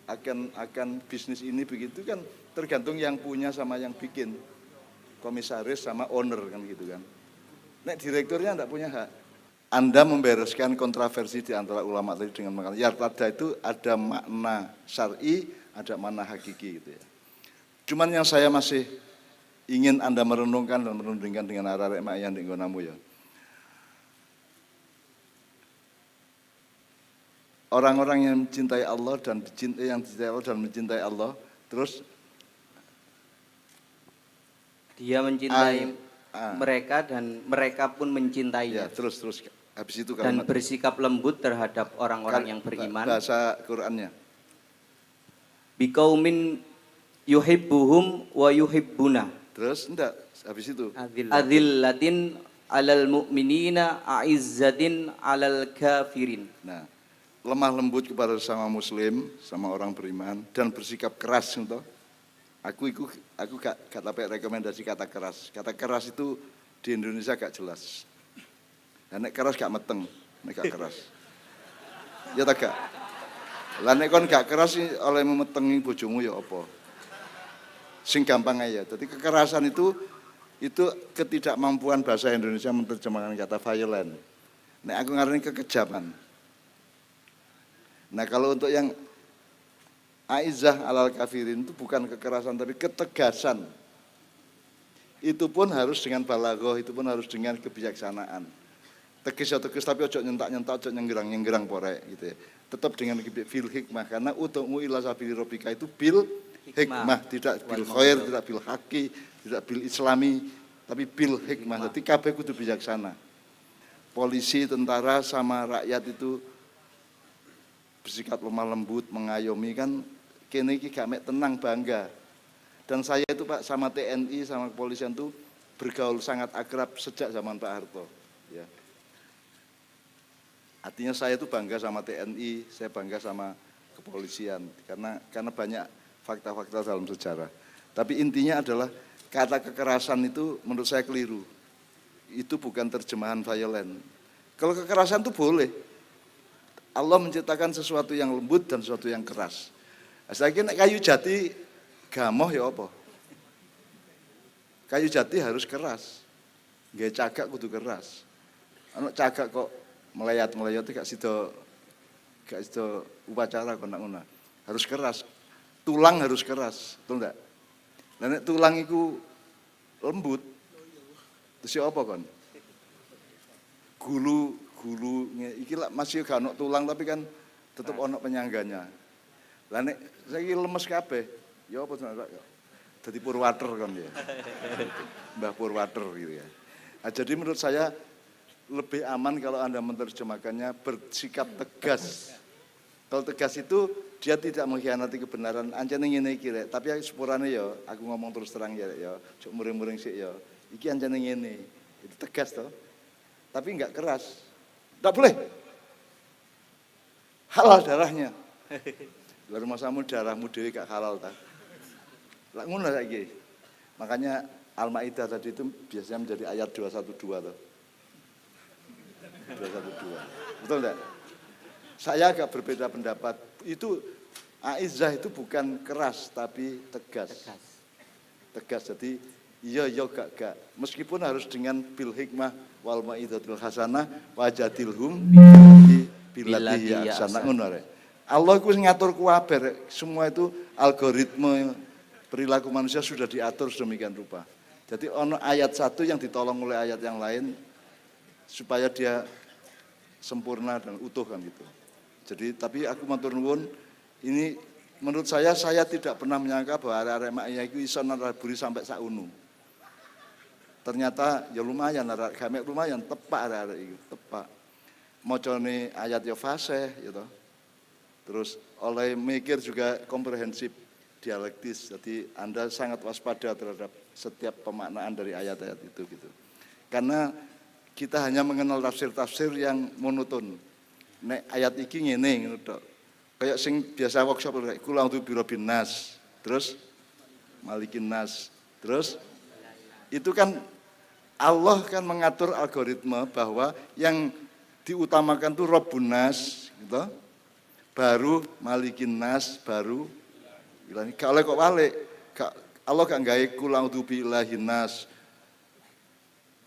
akan bisnis ini begitu kan tergantung yang punya sama yang bikin. Komisaris sama owner kan gitu kan. Nek direkturnya enggak punya hak. Anda membereskan kontroversi di antara ulama tadi dengan mengatakan yartada itu ada makna syar'i, ada makna hakiki gitu ya. Cuman yang saya masih ingin Anda merenungkan dan merundingkan dengan arah-arah yang di nggonamu ya. Orang-orang yang mencintai Allah dan mencintai Allah, terus Dia mencintai mereka dan mereka pun mencintainya. ya terus habis itu Dan kalimat bersikap lembut terhadap orang-orang yang beriman. bahasa Qur'annya. Biqaumin yuhibbuhum wa yuhibbuna. Terus enggak habis itu Adzillatin alal mu'minina a'izzatin alal kafirin. nah lemah lembut kepada sesama muslim sama orang beriman dan bersikap keras untuk aku gak dapat rekomendasi kata keras. Kata keras itu di Indonesia gak jelas. Dan nek keras gak meteng, nek gak keras. Ya tak gak? Lah nek kon gak keras oleh memetengi bojomu ya apa? Sing gampang aja. Jadi kekerasan itu ketidakmampuan bahasa Indonesia menerjemahkan kata violent. Nek aku ngarani kekejaman. Nah, kalau untuk yang Aizah alal kafirin itu bukan kekerasan tapi ketegasan. Itu pun harus dengan balaghah, itu pun harus dengan kebijaksanaan. Tegas tapi ojo nyentak-nyentak, ojo nyenggerang-nyenggerang porek gitu ya. Tetap dengan bil hikmah karena utumu ila sabili rabbika itu bil hikmah, tidak bil khair, tidak bil haqi, tidak bil islami, tapi bil hikmah. Jadi kabeh kudu bijaksana. Polisi, tentara sama rakyat itu bersikap lemah lembut, mengayomi kan kene iki gak mek tenang bangga. Dan saya itu Pak sama TNI sama kepolisian itu bergaul sangat akrab sejak zaman Pak Harto. Ya. Artinya saya itu bangga sama TNI, saya bangga sama kepolisian karena banyak fakta-fakta dalam sejarah. Tapi intinya adalah kata kekerasan itu menurut saya keliru. Itu bukan terjemahan violent. Kalau kekerasan itu boleh. Allah menciptakan sesuatu yang lembut dan sesuatu yang keras. Saya kira kayu jati gamoh ya apa? Kayu jati harus keras. Nggak cagak kudu keras. Anak cagak kok melayat-melayat gak sido upacara kok nak harus keras. Tulang harus keras, betul enggak? Nah, tulang itu lembut. Terus ya apa kon? Gulu iki lah masih gak ono tulang tapi kan tetep ono penyangganya. Lah nek saiki lemes kabeh, ya apa sebenarnya? Dadi Purwater kon ya. Mbah Purwater gitu ya. Nah, jadi menurut saya lebih aman kalau Anda menerjemahkannya bersikap tegas. Kalau tegas itu dia tidak mengkhianati kebenaran. Ancene ngene iki rek, tapi sepurane ya aku ngomong terus terang ya rek ya, cuk muring-muring sik ya. Iki ancene ngene. Itu tegas toh. Tapi enggak keras. Enggak boleh. Halal darahnya. Lah rumah samu darahmu dhewe gak halal ta. Lah ngono saiki. Makanya Al-Maidah tadi itu biasanya menjadi ayat 212 toh. 212. Betul enggak? Saya agak berbeda pendapat. Itu aizzah itu bukan keras tapi tegas. Tegas. Jadi iya gak. Meskipun harus dengan bil hikmah wal maidatul hasanah wajadilhum billati ahsanah ngono rek. Allah iku ngatur kuwabe semua itu algoritma perilaku manusia sudah diatur sedemikian rupa. Jadi ono ayat satu yang ditolong oleh ayat yang lain supaya dia sempurna dan utuh kan gitu. Jadi tapi aku matur nuwun ini menurut saya tidak pernah menyangka bahwa arek-arek maknya iku iso naraburi sampai saunu. Ternyata ya lumayan arek lumayan tepak arek-arek iku, tepak. Macane ayat ya fasih gitu. Terus oleh mikir juga komprehensif dialektis. Jadi Anda sangat waspada terhadap setiap pemaknaan dari ayat-ayat itu gitu. Karena kita hanya mengenal tafsir-tafsir yang monoton. Nek ayat iki ngene ngono tok. Kayak sing biasa workshop kayak kula untuk biro binas, terus malikin nas. Terus itu kan Allah kan mengatur algoritma bahwa yang diutamakan tuh Rabbun Nas gitu. Baru malikin nas, baru ilahi. Kalau kok balik, Allah gak gawe kula untuk ilahin nas.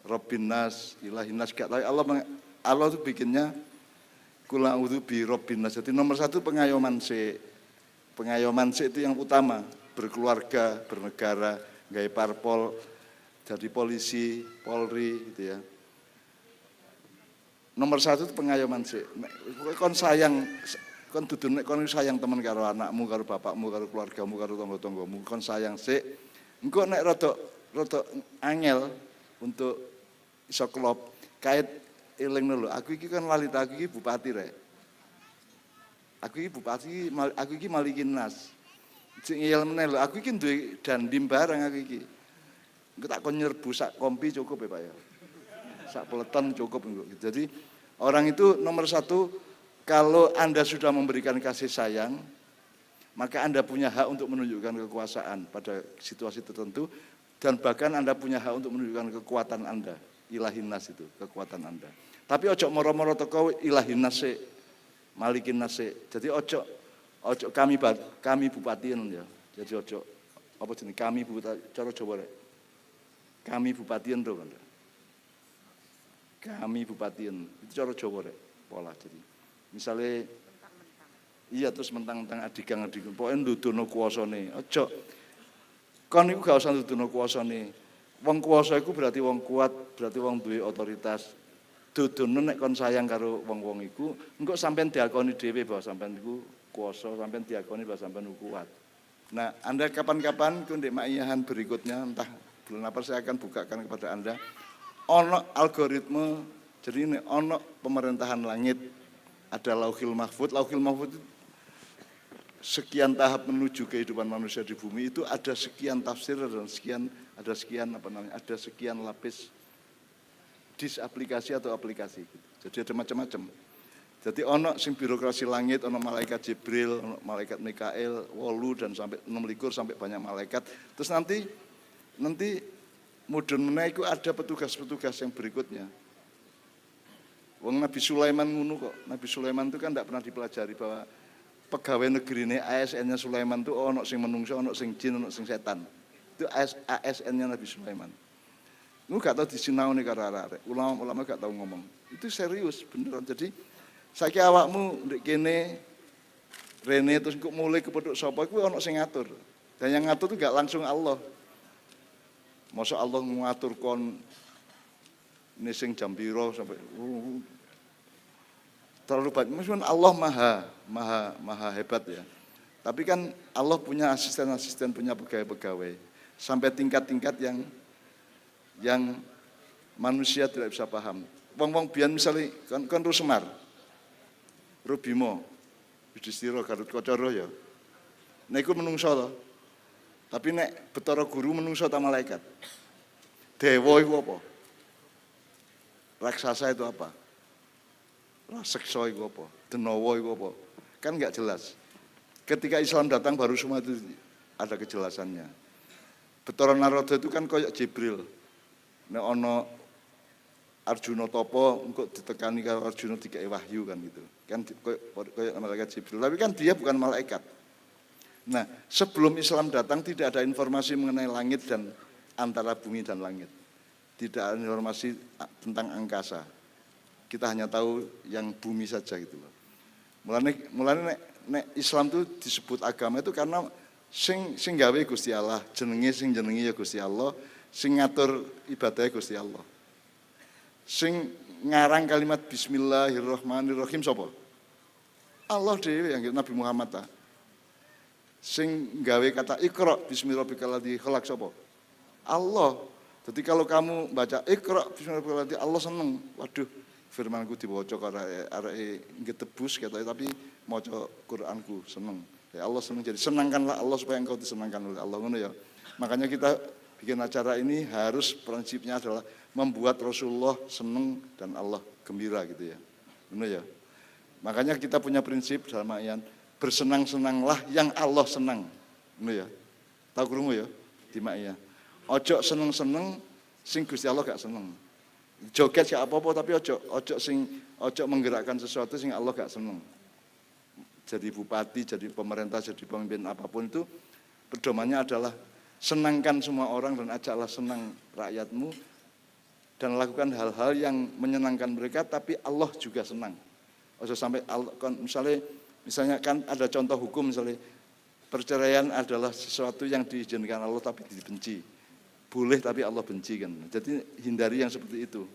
Rabbin nas, ilahin nas gak tahu. Allah tuh bikinnya kula a'udzu bi rabbin nas. Jadi nomor satu pengayoman sik. Pengayoman sik itu yang utama, berkeluarga, bernegara, gawe parpol, jadi polisi, polri gitu ya. Nomor satu itu pengayoman sik. Kon sayang, kon dudu nek kon sayang temen karo anakmu, karo bapakmu, karo keluargamu, karo tangga-tanggamu, kon sayang sik. Engko nek rada angel untuk iso klop kait eling lho, aku iki kan lali aku iki bupati rek. Aku iki bupati, aku iki malikin nas. Sing ngeyel meneh lho, aku iki duwe dandim barang aku iki. Engko tak kon nyerbu sak kompi cukup ya Pak ya. Sak peleton cukup engko. Jadi orang itu nomor satu kalau Anda sudah memberikan kasih sayang, maka Anda punya hak untuk menunjukkan kekuasaan pada situasi tertentu dan bahkan Anda punya hak untuk menunjukkan kekuatan Anda. Ilahin nas itu kekuatan Anda. Tapi ojo moro-moro teko ilahin nas sik, malikin nas sik. Jadi ojo kami bupatian ya. Jadi ojo apa jenenge kami bupati cara Jawa rek. Kami bupatian to kan. Kami bupatian itu cara Jawa rek pola jadi. Misalnya iya terus mentang-mentang adigang-adigang pokoke ndudono kuasane. Ojo kon iku gak usah ndudono kuasane. Wong kuasa iku berarti wong kuat, berarti wong duwe otoritas. Dudono nek kon sayang karo wong-wong iku, engko sampean diakoni dhewe bahwa sampean iku kuasa, sampean diakoni bahwa sampean kuat. Nah, Anda kapan-kapan kundek maiyahan berikutnya, entah bulan apa saya akan bukakan kepada Anda. Ono algoritma, jadi ini ono pemerintahan langit, ada Lauhil Mahfud. Lauhil Mahfud itu sekian tahap menuju kehidupan manusia di bumi, itu ada sekian tafsir dan ada sekian lapis aplikasi atau aplikasi. Jadi ada macam-macam. Jadi ono sing birokrasi langit, ono malaikat Jibril, ono malaikat Mikael, 8 dan sampai 16 sampai banyak malaikat. Terus nanti mudun meneh iku ada petugas-petugas yang berikutnya. Wong Nabi Sulaiman ngono kok. Nabi Sulaiman itu kan tidak pernah dipelajari bahwa pegawai negeri ini ASN-nya Sulaiman itu ono sing menungso, ono sing jin, ono sing setan. Itu ASN-nya Nabi Sulaiman. Lu gak tahu disinau nih karena ulama gak tahu ngomong. Itu serius beneran. Jadi saiki awakmu ndek kene rene terus kok mulai kepethuk sapa kuwi ana sing ngatur. Dan yang ngatur itu gak langsung Allah. Masa Allah ngatur kon ini sing jam piro sampai terlalu banyak. Meskipun Allah maha hebat ya. Tapi kan Allah punya asisten-asisten, punya pegawai-pegawai sampai tingkat-tingkat yang manusia tidak bisa paham. Wong-wong biyen misalnya kan Ru Semar, Ru Bimo, Yudhistira, Garut Kocoro ya. Nek iku menungso to. Tapi nek Betara Guru menungso ta malaikat. Dewa iku apa? Raksasa itu apa? Raseksa itu apa? Denowo itu apa? Kan enggak jelas. Ketika Islam datang baru semua itu ada kejelasannya. Betara Narada itu kan koyok Jibril. Nek ono Arjuna topo engko ditekani karo Arjuna dikei wahyu kan gitu. Kan koyok malaikat Jibril. Tapi kan dia bukan malaikat. Nah, sebelum Islam datang tidak ada informasi mengenai langit dan antara bumi dan langit. Tidak ada informasi tentang angkasa. Kita hanya tahu yang bumi saja gitu loh. Mulane nek Islam itu disebut agama itu karena sing gawe Gusti Allah, jenenge ya Gusti Allah, sing ngatur ibadahnya Gusti Allah. Sing ngarang kalimat bismillahirrahmanirrahim sapa? Allah dhewe yang Nabi Muhammad ta. Sing gawe kata Iqra bismillahirrahmanirrahim khalaq sapa? Allah. Jadi kalau kamu baca Iqra bismillahirrahmanirrahim Allah seneng. Waduh, firmanku diwaca karo areke ngetebus kata tapi maca Qur'anku seneng. Ya Allah seneng, jadi senangkanlah Allah supaya engkau disenangkan oleh Allah ngono ya. Makanya kita bikin acara ini harus prinsipnya adalah membuat Rasulullah seneng dan Allah gembira gitu ya. Ngono ya. Makanya kita punya prinsip dalam ayat bersenang-senanglah yang Allah senang. Ngono ya. Tahu krungu ya? Di Ma'iyah. Ojo seneng-seneng sing Gusti Allah gak seneng. Joget gak apa-apa tapi ojo menggerakkan sesuatu sing Allah gak seneng. Jadi bupati, jadi pemerintah, jadi pemimpin apapun itu pedomannya adalah senangkan semua orang dan ajaklah senang rakyatmu dan lakukan hal-hal yang menyenangkan mereka tapi Allah juga senang. Ojo sampai misalnya kan ada contoh hukum misalnya perceraian adalah sesuatu yang diizinkan Allah tapi dibenci. Boleh tapi Allah benci kan. Jadi hindari yang seperti itu.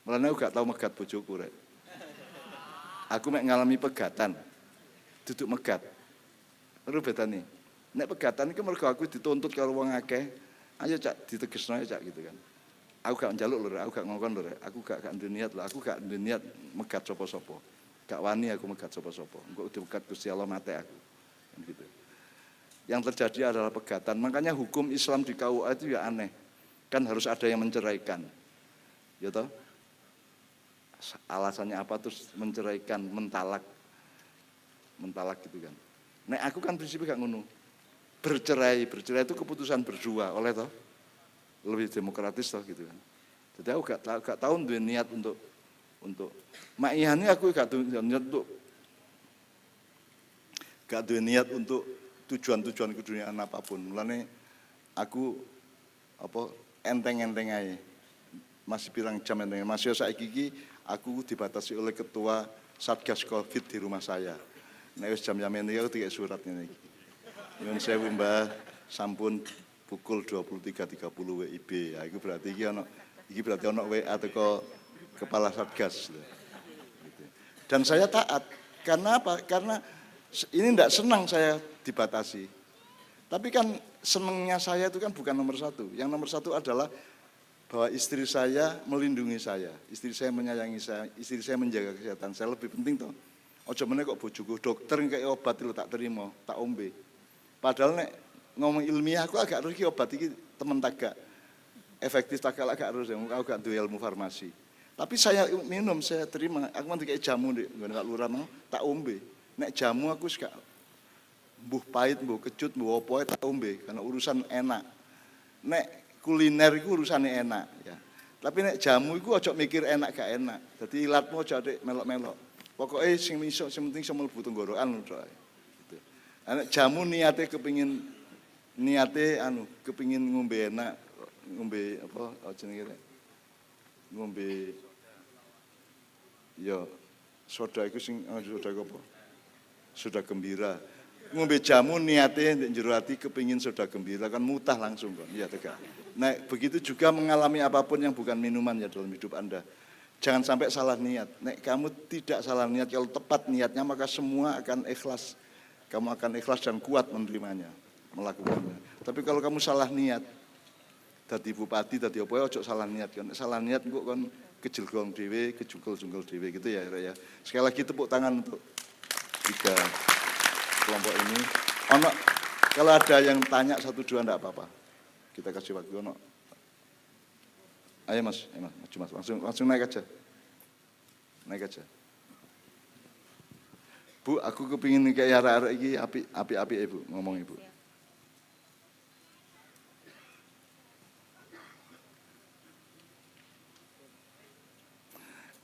Mulane aku gak tahu megat bojoku rek. Aku mek ngalami pegatan. Duduk megat. Ora bedane. Nek pegatan iki mergo aku dituntut karo wong akeh. Ayo Cak ditegesno ya Cak gitu kan. Aku gak njaluk lho rek, aku gak ngongkon lho rek. Aku gak ndek niat lho, aku gak ndek niat megat sapa-sapa. Gak wani aku megat sapa-sapa. Engko dimegat Gusti Allah mate aku. Kan gitu. Yang terjadi adalah pegatan. Makanya hukum Islam di KUA itu ya aneh. Kan harus ada yang menceraikan. Ya toh? Alasannya apa terus menceraikan, mentalak gitu kan. Nek aku kan prinsipnya gak ngono. Bercerai itu keputusan berdua oleh toh. Lebih demokratis toh gitu kan. Jadi aku gak tahu duwe niat untuk Ma'iyah ini aku gak duwe niat untuk tujuan keduniaan apapun. Mulane aku enteng-enteng aja. Masih pirang jam enteng. Masih saiki iki aku dibatasi oleh ketua Satgas Covid di rumah saya. Nek wis jam-jam ini aku dikek surat ngene iki. Nyuwun sewu Mbah, sampun pukul 23.30 WIB. Ya iku berarti iki berarti ono WA teko kepala Satgas. Gitu. Dan saya taat. Karena apa? Karena ini tidak senang saya dibatasi. Tapi kan senengnya saya itu kan bukan nomor satu. Yang nomor satu adalah bahwa istri saya melindungi saya, istri saya menyayangi saya, istri saya menjaga kesehatan saya, lebih penting toh. Ojo meneh kok bojoku dokter kayak obat itu tak terima, tak ombe. Padahal nek ngomong ilmiah aku agak rugi obat iki temen tak gak efektif tak agak harus yang aku gak duwe ilmu farmasi. Tapi saya minum, saya terima. Aku nanti kayak jamu deh, nggak lurah mau tak ombe. Nek jamu aku suka mbuh pahit, mbuh kecut, mbuh opo tak ombe karena urusan enak. Nek kuliner itu urusannya enak ya. Tapi nek jamu itu ojo mikir enak gak enak. Jadi ilatmu ojo adek melok-melok. Pokoknya sing iso sing penting iso mlebu tenggorokan gitu. Nek jamu niate kepingin ngombe enak, ngombe apa jenenge ngombe ya soda iku sing soda apa? Soda gembira. Ngombe jamu niate ndek jero ati kepingin soda gembira kan mutah langsung kan. Iya tegak. Nah, begitu juga mengalami apapun yang bukan minuman ya dalam hidup Anda. Jangan sampai salah niat. Nek kamu tidak salah niat, kalau tepat niatnya maka semua akan ikhlas. Kamu akan ikhlas dan kuat menerimanya, melakukannya. Tapi kalau kamu salah niat, dadi bupati, dadi apa ya ojo salah niat kan. Salah niat kok kan kejelgong dhewe, kejungkel-jungkel dhewe gitu ya, ya. Sekali lagi tepuk tangan untuk 3 kelompok ini. Kalau ada yang tanya 1-2 enggak apa-apa. Kita kasih waktu ono. Ayo mas, maju mas, langsung naik aja. Naik aja. Bu, aku kepingin kayak arek-arek iki api ibu, ngomong ibu.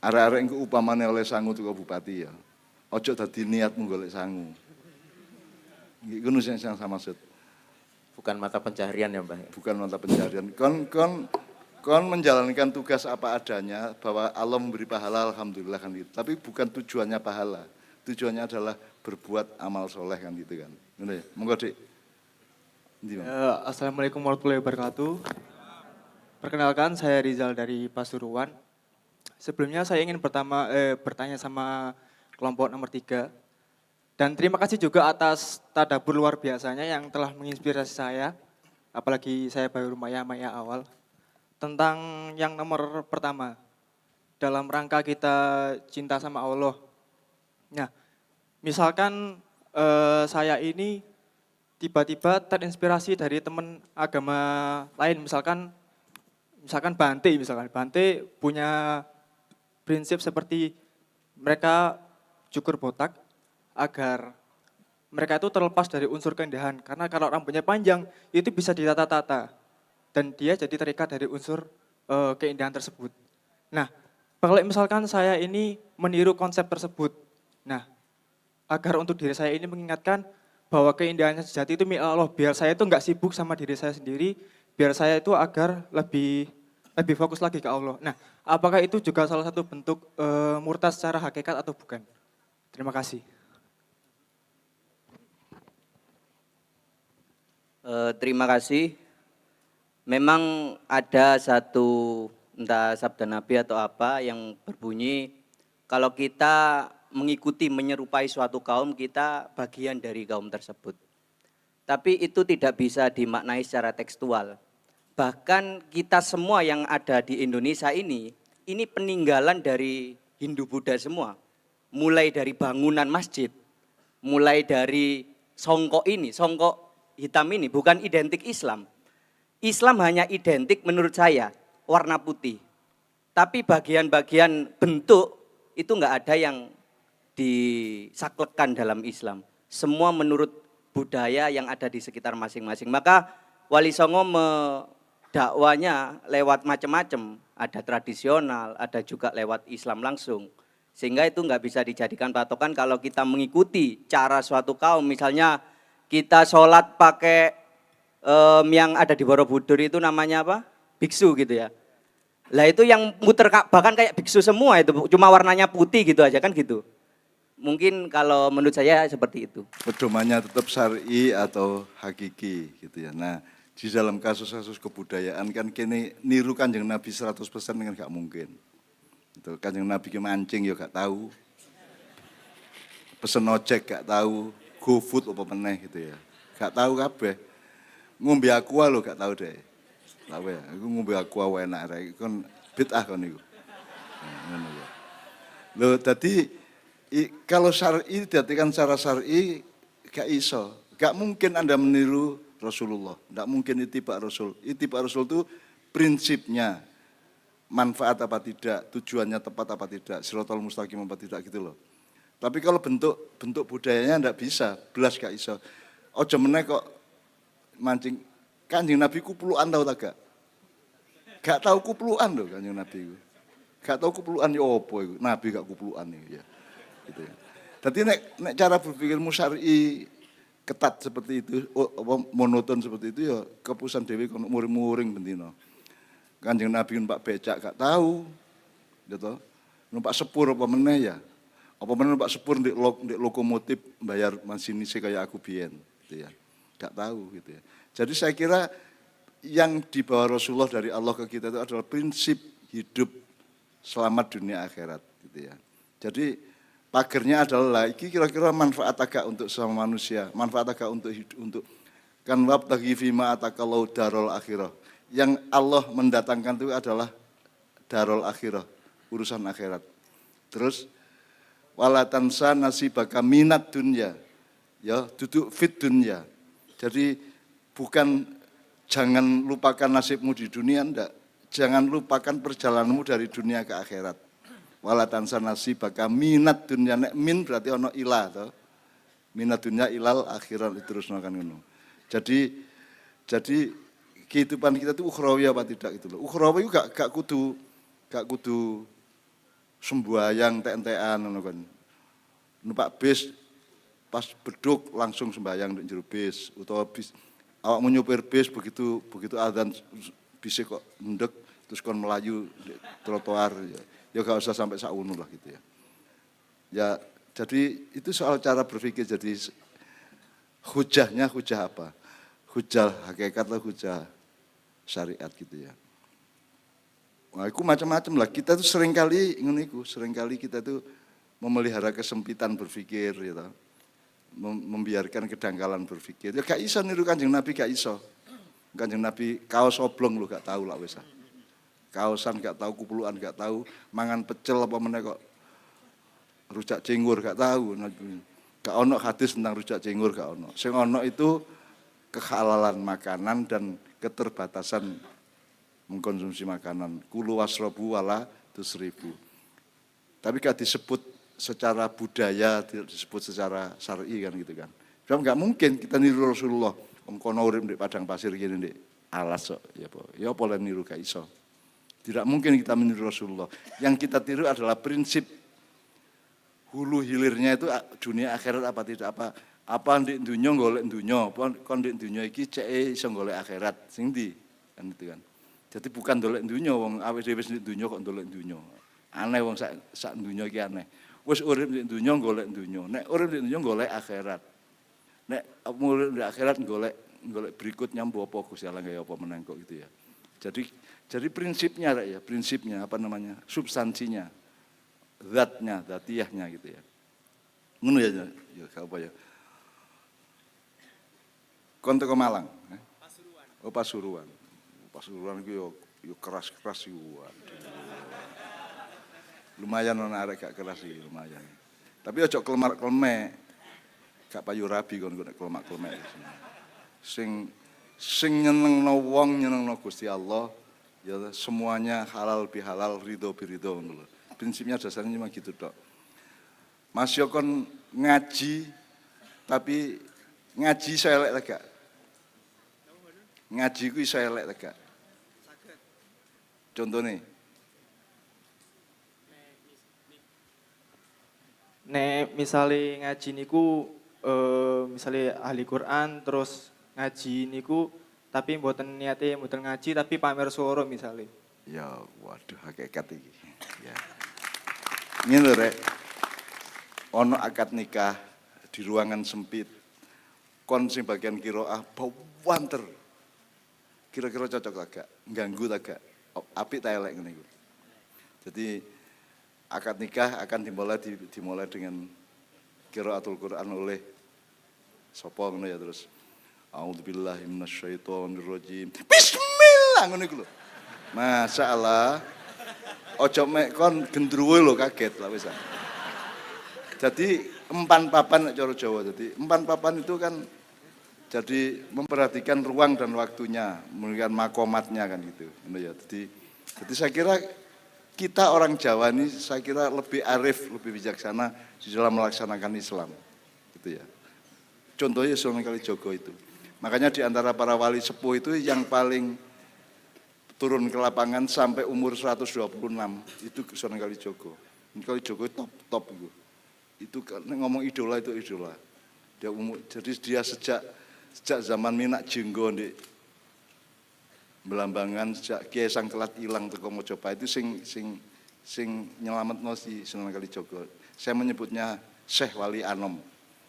Arek-arek engko upamane oleh sangu tuku bupati ya. Ojo dadi niatmu golek sangu. Iki ngono sing saya maksud. Bukan mata pencaharian ya Mbak? Bukan mata pencaharian. Kon menjalankan tugas apa adanya bahwa Allah memberi pahala alhamdulillah kan gitu. Tapi bukan tujuannya pahala. Tujuannya adalah berbuat amal soleh kan gitu kan. Ngono ya. Monggo Dik. Assalamualaikum warahmatullahi wabarakatuh. Perkenalkan saya Rizal dari Pasuruan. Sebelumnya saya ingin bertanya sama kelompok nomor 3. Dan terima kasih juga atas tadabbur luar biasanya yang telah menginspirasi saya. Apalagi saya baru maya awal. Tentang yang nomor pertama. Dalam rangka kita cinta sama Allah. Nah, misalkan saya ini tiba-tiba terinspirasi dari teman agama lain. Misalkan Bante punya prinsip seperti mereka cukur botak agar mereka itu terlepas dari unsur keindahan. Karena kalau rambutnya panjang itu bisa ditata-tata dan dia jadi terikat dari unsur keindahan tersebut. Nah, kalau misalkan saya ini meniru konsep tersebut, nah agar untuk diri saya ini mengingatkan bahwa keindahannya sejati itu milik Allah, biar saya itu enggak sibuk sama diri saya sendiri, biar saya itu agar lebih fokus lagi ke Allah. Nah, apakah itu juga salah satu bentuk murtad secara hakikat atau bukan? Terima kasih. Terima kasih. Memang ada satu entah sabda Nabi atau apa yang berbunyi kalau kita mengikuti menyerupai suatu kaum, kita bagian dari kaum tersebut. Tapi itu tidak bisa dimaknai secara tekstual. Bahkan kita semua yang ada di Indonesia ini peninggalan dari Hindu Buddha semua. Mulai dari bangunan masjid, mulai dari songkok hitam ini bukan identik Islam. Islam hanya identik menurut saya warna putih. Tapi bagian-bagian bentuk itu enggak ada yang disaklekan dalam Islam. Semua menurut budaya yang ada di sekitar masing-masing. Maka Wali Songo dakwanya lewat macam-macam, ada tradisional, ada juga lewat Islam langsung. Sehingga itu enggak bisa dijadikan patokan kalau kita mengikuti cara suatu kaum. Misalnya kita sholat pakai yang ada di Borobudur itu namanya apa? Biksu gitu ya. Lah itu yang muter bahkan kayak biksu semua itu, cuma warnanya putih gitu aja kan gitu. Mungkin kalau menurut saya seperti itu. Pedomannya tetap syar'i atau hakiki gitu ya. Nah, di dalam kasus-kasus kebudayaan kan kini niru Kanjeng Nabi 100% kan gak mungkin. Itu Kanjeng Nabi ke mancing ya gak tahu. Pesen ojek gak tahu, GoFood apa meneh gitu ya. Gak tahu kabeh. ngombe aqua lho gak tahu deh. Tahu ya, aku ngombe aqua wae enak rek. Kon bid'ah kon niku. Ngono ya. Lho dadi kalau syar'i diartikan secara syar'i gak iso. Gak mungkin Anda meniru Rasulullah. Gak mungkin ittiba Rasul. Ittiba Rasul itu prinsipnya manfaat apa tidak, tujuannya tepat apa tidak, siratal mustaqim apa tidak gitu loh. Tapi kalau bentuk budayanya ndak bisa, belas gak iso. Ojo meneh kok mancing Kanjeng Nabi kuplukan tau tak gak? Gak tahu kuplukan loh Kanjeng Nabi itu. Gak tahu kuplukan ya apa itu. Nabi gak kuplukan ya. Gitu ya. Jadi nek cara berpikirmu syar'i ketat seperti itu, monoton seperti itu ya keputusan dewi kon muring-muring bendino. Kanjeng Nabi numpak becak gak tahu. Gitu. Numpak sepur apa meneh ya. Apa meneh numpak sepur ndek lokomotif bayar masinisnya kayak aku biyen gitu ya. Gak tahu gitu ya. Jadi saya kira yang dibawa Rasulullah dari Allah ke kita itu adalah prinsip hidup selamat dunia akhirat gitu ya. Jadi pagernya adalah iki kira-kira manfaat agak untuk sama manusia, manfaat agak untuk kan wabtaghi fima atakallahu darul akhirah. Yang Allah mendatangkan itu adalah darul akhirah, urusan akhirat. Terus wala tansa nasibaka minat dunya. Ya, duduk fit dunya. Jadi bukan jangan lupakan nasibmu di dunia, enggak. Jangan lupakan perjalananmu dari dunia ke akhirat. Wala tansa nasibaka minat dunya, nek min berarti ono ilah to. Minat dunya ilal akhirat diterusno kan ngono. Jadi kehidupan kita itu ukhrawi apa tidak gitu loh. Ukhrawi itu gak kudu sembahyang tek-tekan ngono kan. Numpak bis pas beduk langsung sembahyang di jero bis utawa bis awakmu nyupir bis begitu adzan bis kok ndek terus kon melayu di trotoar ya gak usah sampai sakunu lah gitu ya. Ya jadi itu soal cara berpikir. Jadi hujahnya hujah apa? Hujah hakikat lah, hujah syariat gitu ya. Wah, itu macam-macam lah. Kita tuh seringkali kita tuh memelihara kesempitan berpikir gitu. Membiarkan kedangkalan berpikir. Ya gak iso niru Kanjeng Nabi, gak iso. Kanjeng Nabi kaos oblong lu gak tahu lah wis. Kaosan gak tahu, kuplukan gak tahu, mangan pecel apa meneh kok rujak cingur gak tahu. Gak ono hadis tentang rujak cingur gak ono. Sing ono itu kehalalan makanan dan keterbatasan mengkonsumsi makanan. Kulu wasrobu wala tusrifu. Tapi gak disebut secara budaya, tidak disebut secara syar'i kan gitu kan. Sebab gak mungkin kita niru Rasulullah. Kono urip di padang pasir gini di alas kok. Ya apa lah niru gak iso. Tidak mungkin kita meniru Rasulullah. Yang kita tiru adalah prinsip hulu hilirnya itu dunia akhirat apa tidak, apa ndek dunya golek dunya, apa kon ndek dunya iki cek iso golek akhirat sing ndi kan itu kan. Jadi bukan golek dunya wong awake dhewe ndek dunya kok golek dunya. Aneh wong sak dunya iki aneh. Wis urip ndek dunya golek dunya. Nek urip ndek dunya golek akhirat. Nek urip ndek akhirat golek berikutnya mbok apa Gusti Allah kaya apa meneng kok gitu ya. Jadi prinsipnya ya, prinsipnya apa namanya? Substansinya. Zatnya, zatiyahnya gitu ya. Ngono ya apa ya. Kon teko Malang, Pasuruan. Oh Pasuruan. Pasuruan ku yo keras-keras iku. Lumayan ana arek gak keras iki, lumayan. Tapi ojo klemak-klemek. Gak payu rabi kon nek klemak-klemek. Sing nyenengno wong, nyenengno Gusti Allah, ya semuanya halal bihalal, ridho biridho ngono lho. Prinsipnya dasarnya cuma gitu tok. Mas yo kon ngaji tapi ngaji iso elek ta gak? Ngaji ku iso elek ta gak? Contone nek misalnya ngaji niku misalnya ahli Quran terus ngaji niku tapi mboten niate mboten ngaji tapi pamer swara misalnya. Ya waduh hakikat iki. Ya. Ngene rek. Ono akad nikah di ruangan sempit. Kon sing bagian qiraah bawanter. Kira-kira cocok ta gak? Ganggu ta gak? Apik ta elek ngene iku. Jadi akad nikah akan dimulai dengan qiraatul Quran oleh sapa ngono ya terus. A'udzubillahi minasyaitonirrajim. Bismillah ngono iku lho. Masyaallah. Ojo mek kon gendruwo lho kaget lah wis. Jadi empan papan nek cara Jawa. Jadi empan papan itu kan jadi memperhatikan ruang dan waktunya, memberikan makomatnya kan gitu. Ya. Jadi saya kira kita orang Jawa ini saya kira lebih arif, lebih bijaksana di dalam melaksanakan Islam. Gitu ya. Contohnya Sunan Kalijogo itu. Makanya di antara para wali sepuh itu yang paling turun ke lapangan sampai umur 126 itu Sunan Kalijogo. Kalijogo top itu. Itu ngomong idola itu idola. Jadi dia sejak zaman Minak Jenggo di Belambangan, sejak Kiai Sangkelat ilang teko Mojopahit itu sing nyelametno si Sunan Kalijogo. Saya menyebutnya Syekh Wali Anom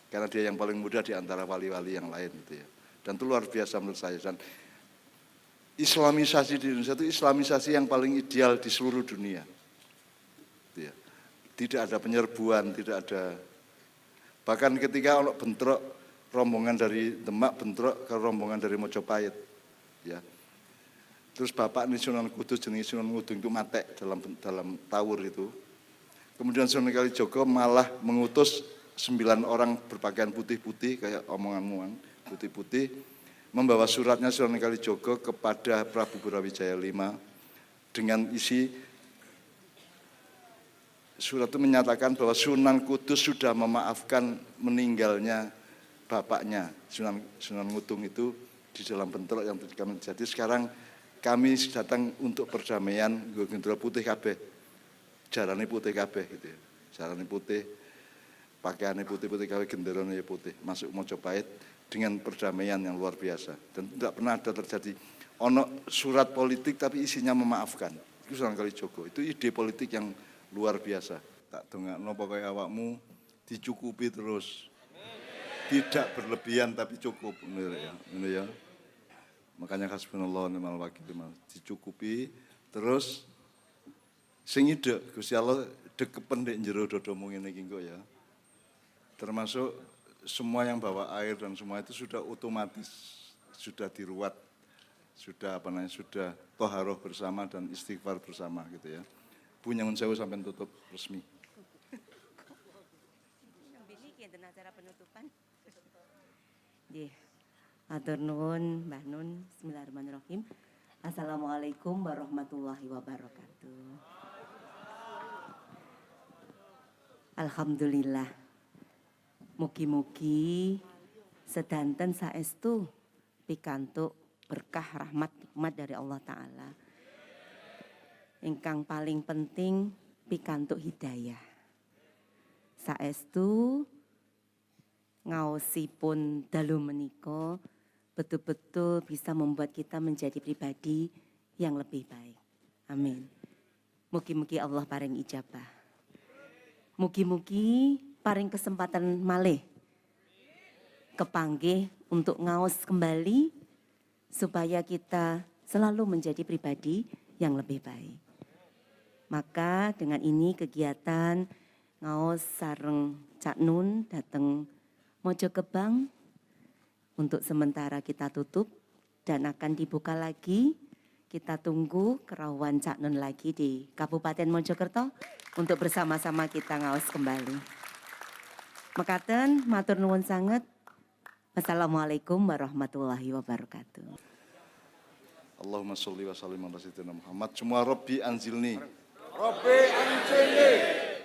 karena dia yang paling muda di antara wali-wali yang lain gitu ya. Dan itu luar biasa menurut saya. Dan Islamisasi di Indonesia itu Islamisasi yang paling ideal di seluruh dunia. Gitu ya. Tidak ada penyerbuan, tidak ada. Bahkan ketika ono bentrok rombongan dari Demak bentrok ke rombongan dari Mojopahit, ya. Terus bapak ini Sunan Kudus jenenge Sunan Ngudung itu matek dalam tawur itu. Kemudian Sunan Kalijogo malah mengutus 9 orang berpakaian putih-putih kayak omongan-omongan putih-putih membawa suratnya Sunan Kalijogo kepada Prabu Brawijaya V dengan isi surat itu menyatakan bahwa Sunan Kudus sudah memaafkan meninggalnya bapaknya Sunan Ngudung itu di dalam bentrok yang kami jadi. Sekarang kami datang untuk perdamaian, gendera putih kabeh, jarane putih kabeh gitu ya, jarane putih, pakaiannya putih-putih kabeh, genderanya putih, masuk Mojopahit dengan perdamaian yang luar biasa dan tidak pernah ada terjadi ono surat politik tapi isinya memaafkan. Itu Sunan Kalijogo, itu ide politik yang luar biasa. Tak dongakno pokoke awakmu dicukupi terus. Tidak berlebihan tapi cukup, bener ya. Bener ya. Makanya hasbunallah wa ni'mal wakil, dicukupi terus sing ide Gusti Allah dekepen ndek jero dodomu ngene iki kok ya. Termasuk semua yang bawa air dan semua itu sudah otomatis sudah diruat, sudah sudah toharoh bersama dan istighfar bersama gitu ya. Bu Nyuwun sewu sampai tutup resmi. Acara penutupan. Nggih. Matur nuwun Mbah Nun. Bismillahirrahmanirrahim. Assalamualaikum warahmatullahi wabarakatuh. Alhamdulillah. Mugi-mugi sedanten saestu pikantuk berkah rahmat nikmat dari Allah Ta'ala. Ingkang paling penting pikantuk hidayah. Saestu ngaosipun dalu menika betul-betul bisa membuat kita menjadi pribadi yang lebih baik. Amin. Mugi-mugi Allah paring ijabah. Mugi-mugi paring kesempatan malih kepanggih untuk ngaos kembali supaya kita selalu menjadi pribadi yang lebih baik. Maka dengan ini kegiatan ngaos sareng Cak Nun dateng Mojogebang untuk sementara kita tutup dan akan dibuka lagi. Kita tunggu kerawuan Cak Nun lagi di Kabupaten Mojokerto untuk bersama-sama kita ngaos kembali. Mekaten matur nuwun sanget. Wassalamualaikum warahmatullahi wabarakatuh. Allahumma sholli wa sallim ala sayyidina Muhammad. Semua Rabbi anzilni. Rabbi anzilni.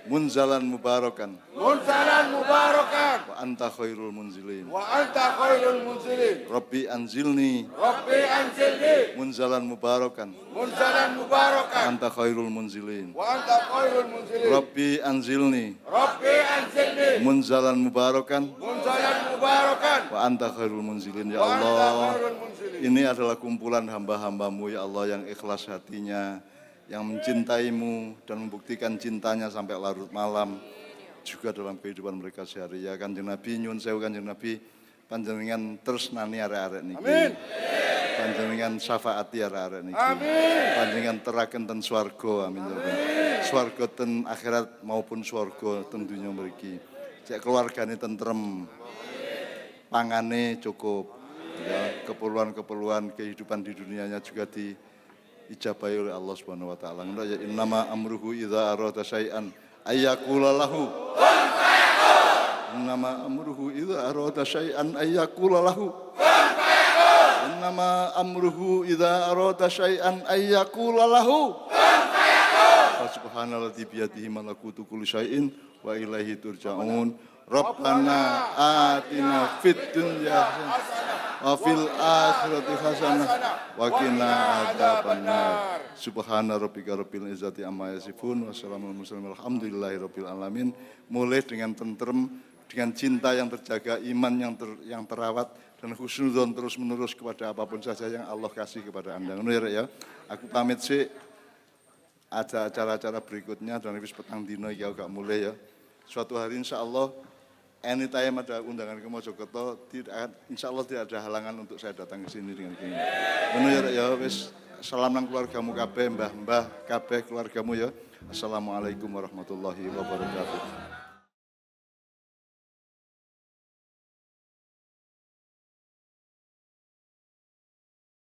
Munzalan mubarakan. Munzalan mubarakan. Wa anta khairul munzilin. Wa anta khairul munzilin. Rabbi anzilni. Rabbi anzilni. Munzalan mubarakan. Munzalan mubarakan. Wa anta khairul munzilin. Wa anta khairul munzilin. Rabbi anzilni. Rabbi anzilni. Munzalan mubarakan. Munzalan mubarakan. Wa anta khairul munzilin. Ya Allah, ini adalah kumpulan hamba-hambamu ya Allah yang ikhlas hatinya, yang mencintaimu dan membuktikan cintanya sampai larut malam juga dalam kehidupan mereka sehari. Ya Kanjeng Nabi, nyuwun sewu Kanjeng Nabi, panjenengan tresnani arek-arek niki. Amin. Panjenengan syafaati arek-arek niki. Amin. Panjenengan teraken ten swarga, amin. Swarga ten akhirat maupun swarga ten dunya mriki. Cek keluargane tentrem. Pangane cukup. Ya, keperluan-keperluan kehidupan di dunianya juga diijabahi oleh Allah Subhanahu wa taala. Ya innama amruhu idza arada syai'an ayyaqula lahu kun fayakun. Innama amruhu idza arada syai'an ayyaqula lahu kun fayakun. Innama amruhu idza arada syai'an ayyaqula lahu kun fayakun. Subhanalladzi biyadihi malakutu kulli syai'in wa ilaihi turja'un. Rabbana atina fid dunya hasanah wa fil akhirati hasanah wa qina adzabannar. Subhana rabbika rabbil izzati amma yasifun wa salamun mursalin alhamdulillahi rabbil alamin. Mulai dengan tentrem, dengan cinta yang terjaga, iman yang terawat dan husnudzon terus menerus kepada apapun saja yang Allah kasih kepada Anda. Ngono ya. Aku pamit sih. Ada acara-acara berikutnya dan wis petang dino iki gak mulai ya. Suatu hari insya Allah anytime ada undangan ke Mojokerto, insya Allah tidak ada halangan untuk saya datang ke sini dengan ini. Benar ya, wis salam nang keluargamu kabeh, mbah-mbah kabeh keluargamu ya. Assalamualaikum warahmatullahi wabarakatuh.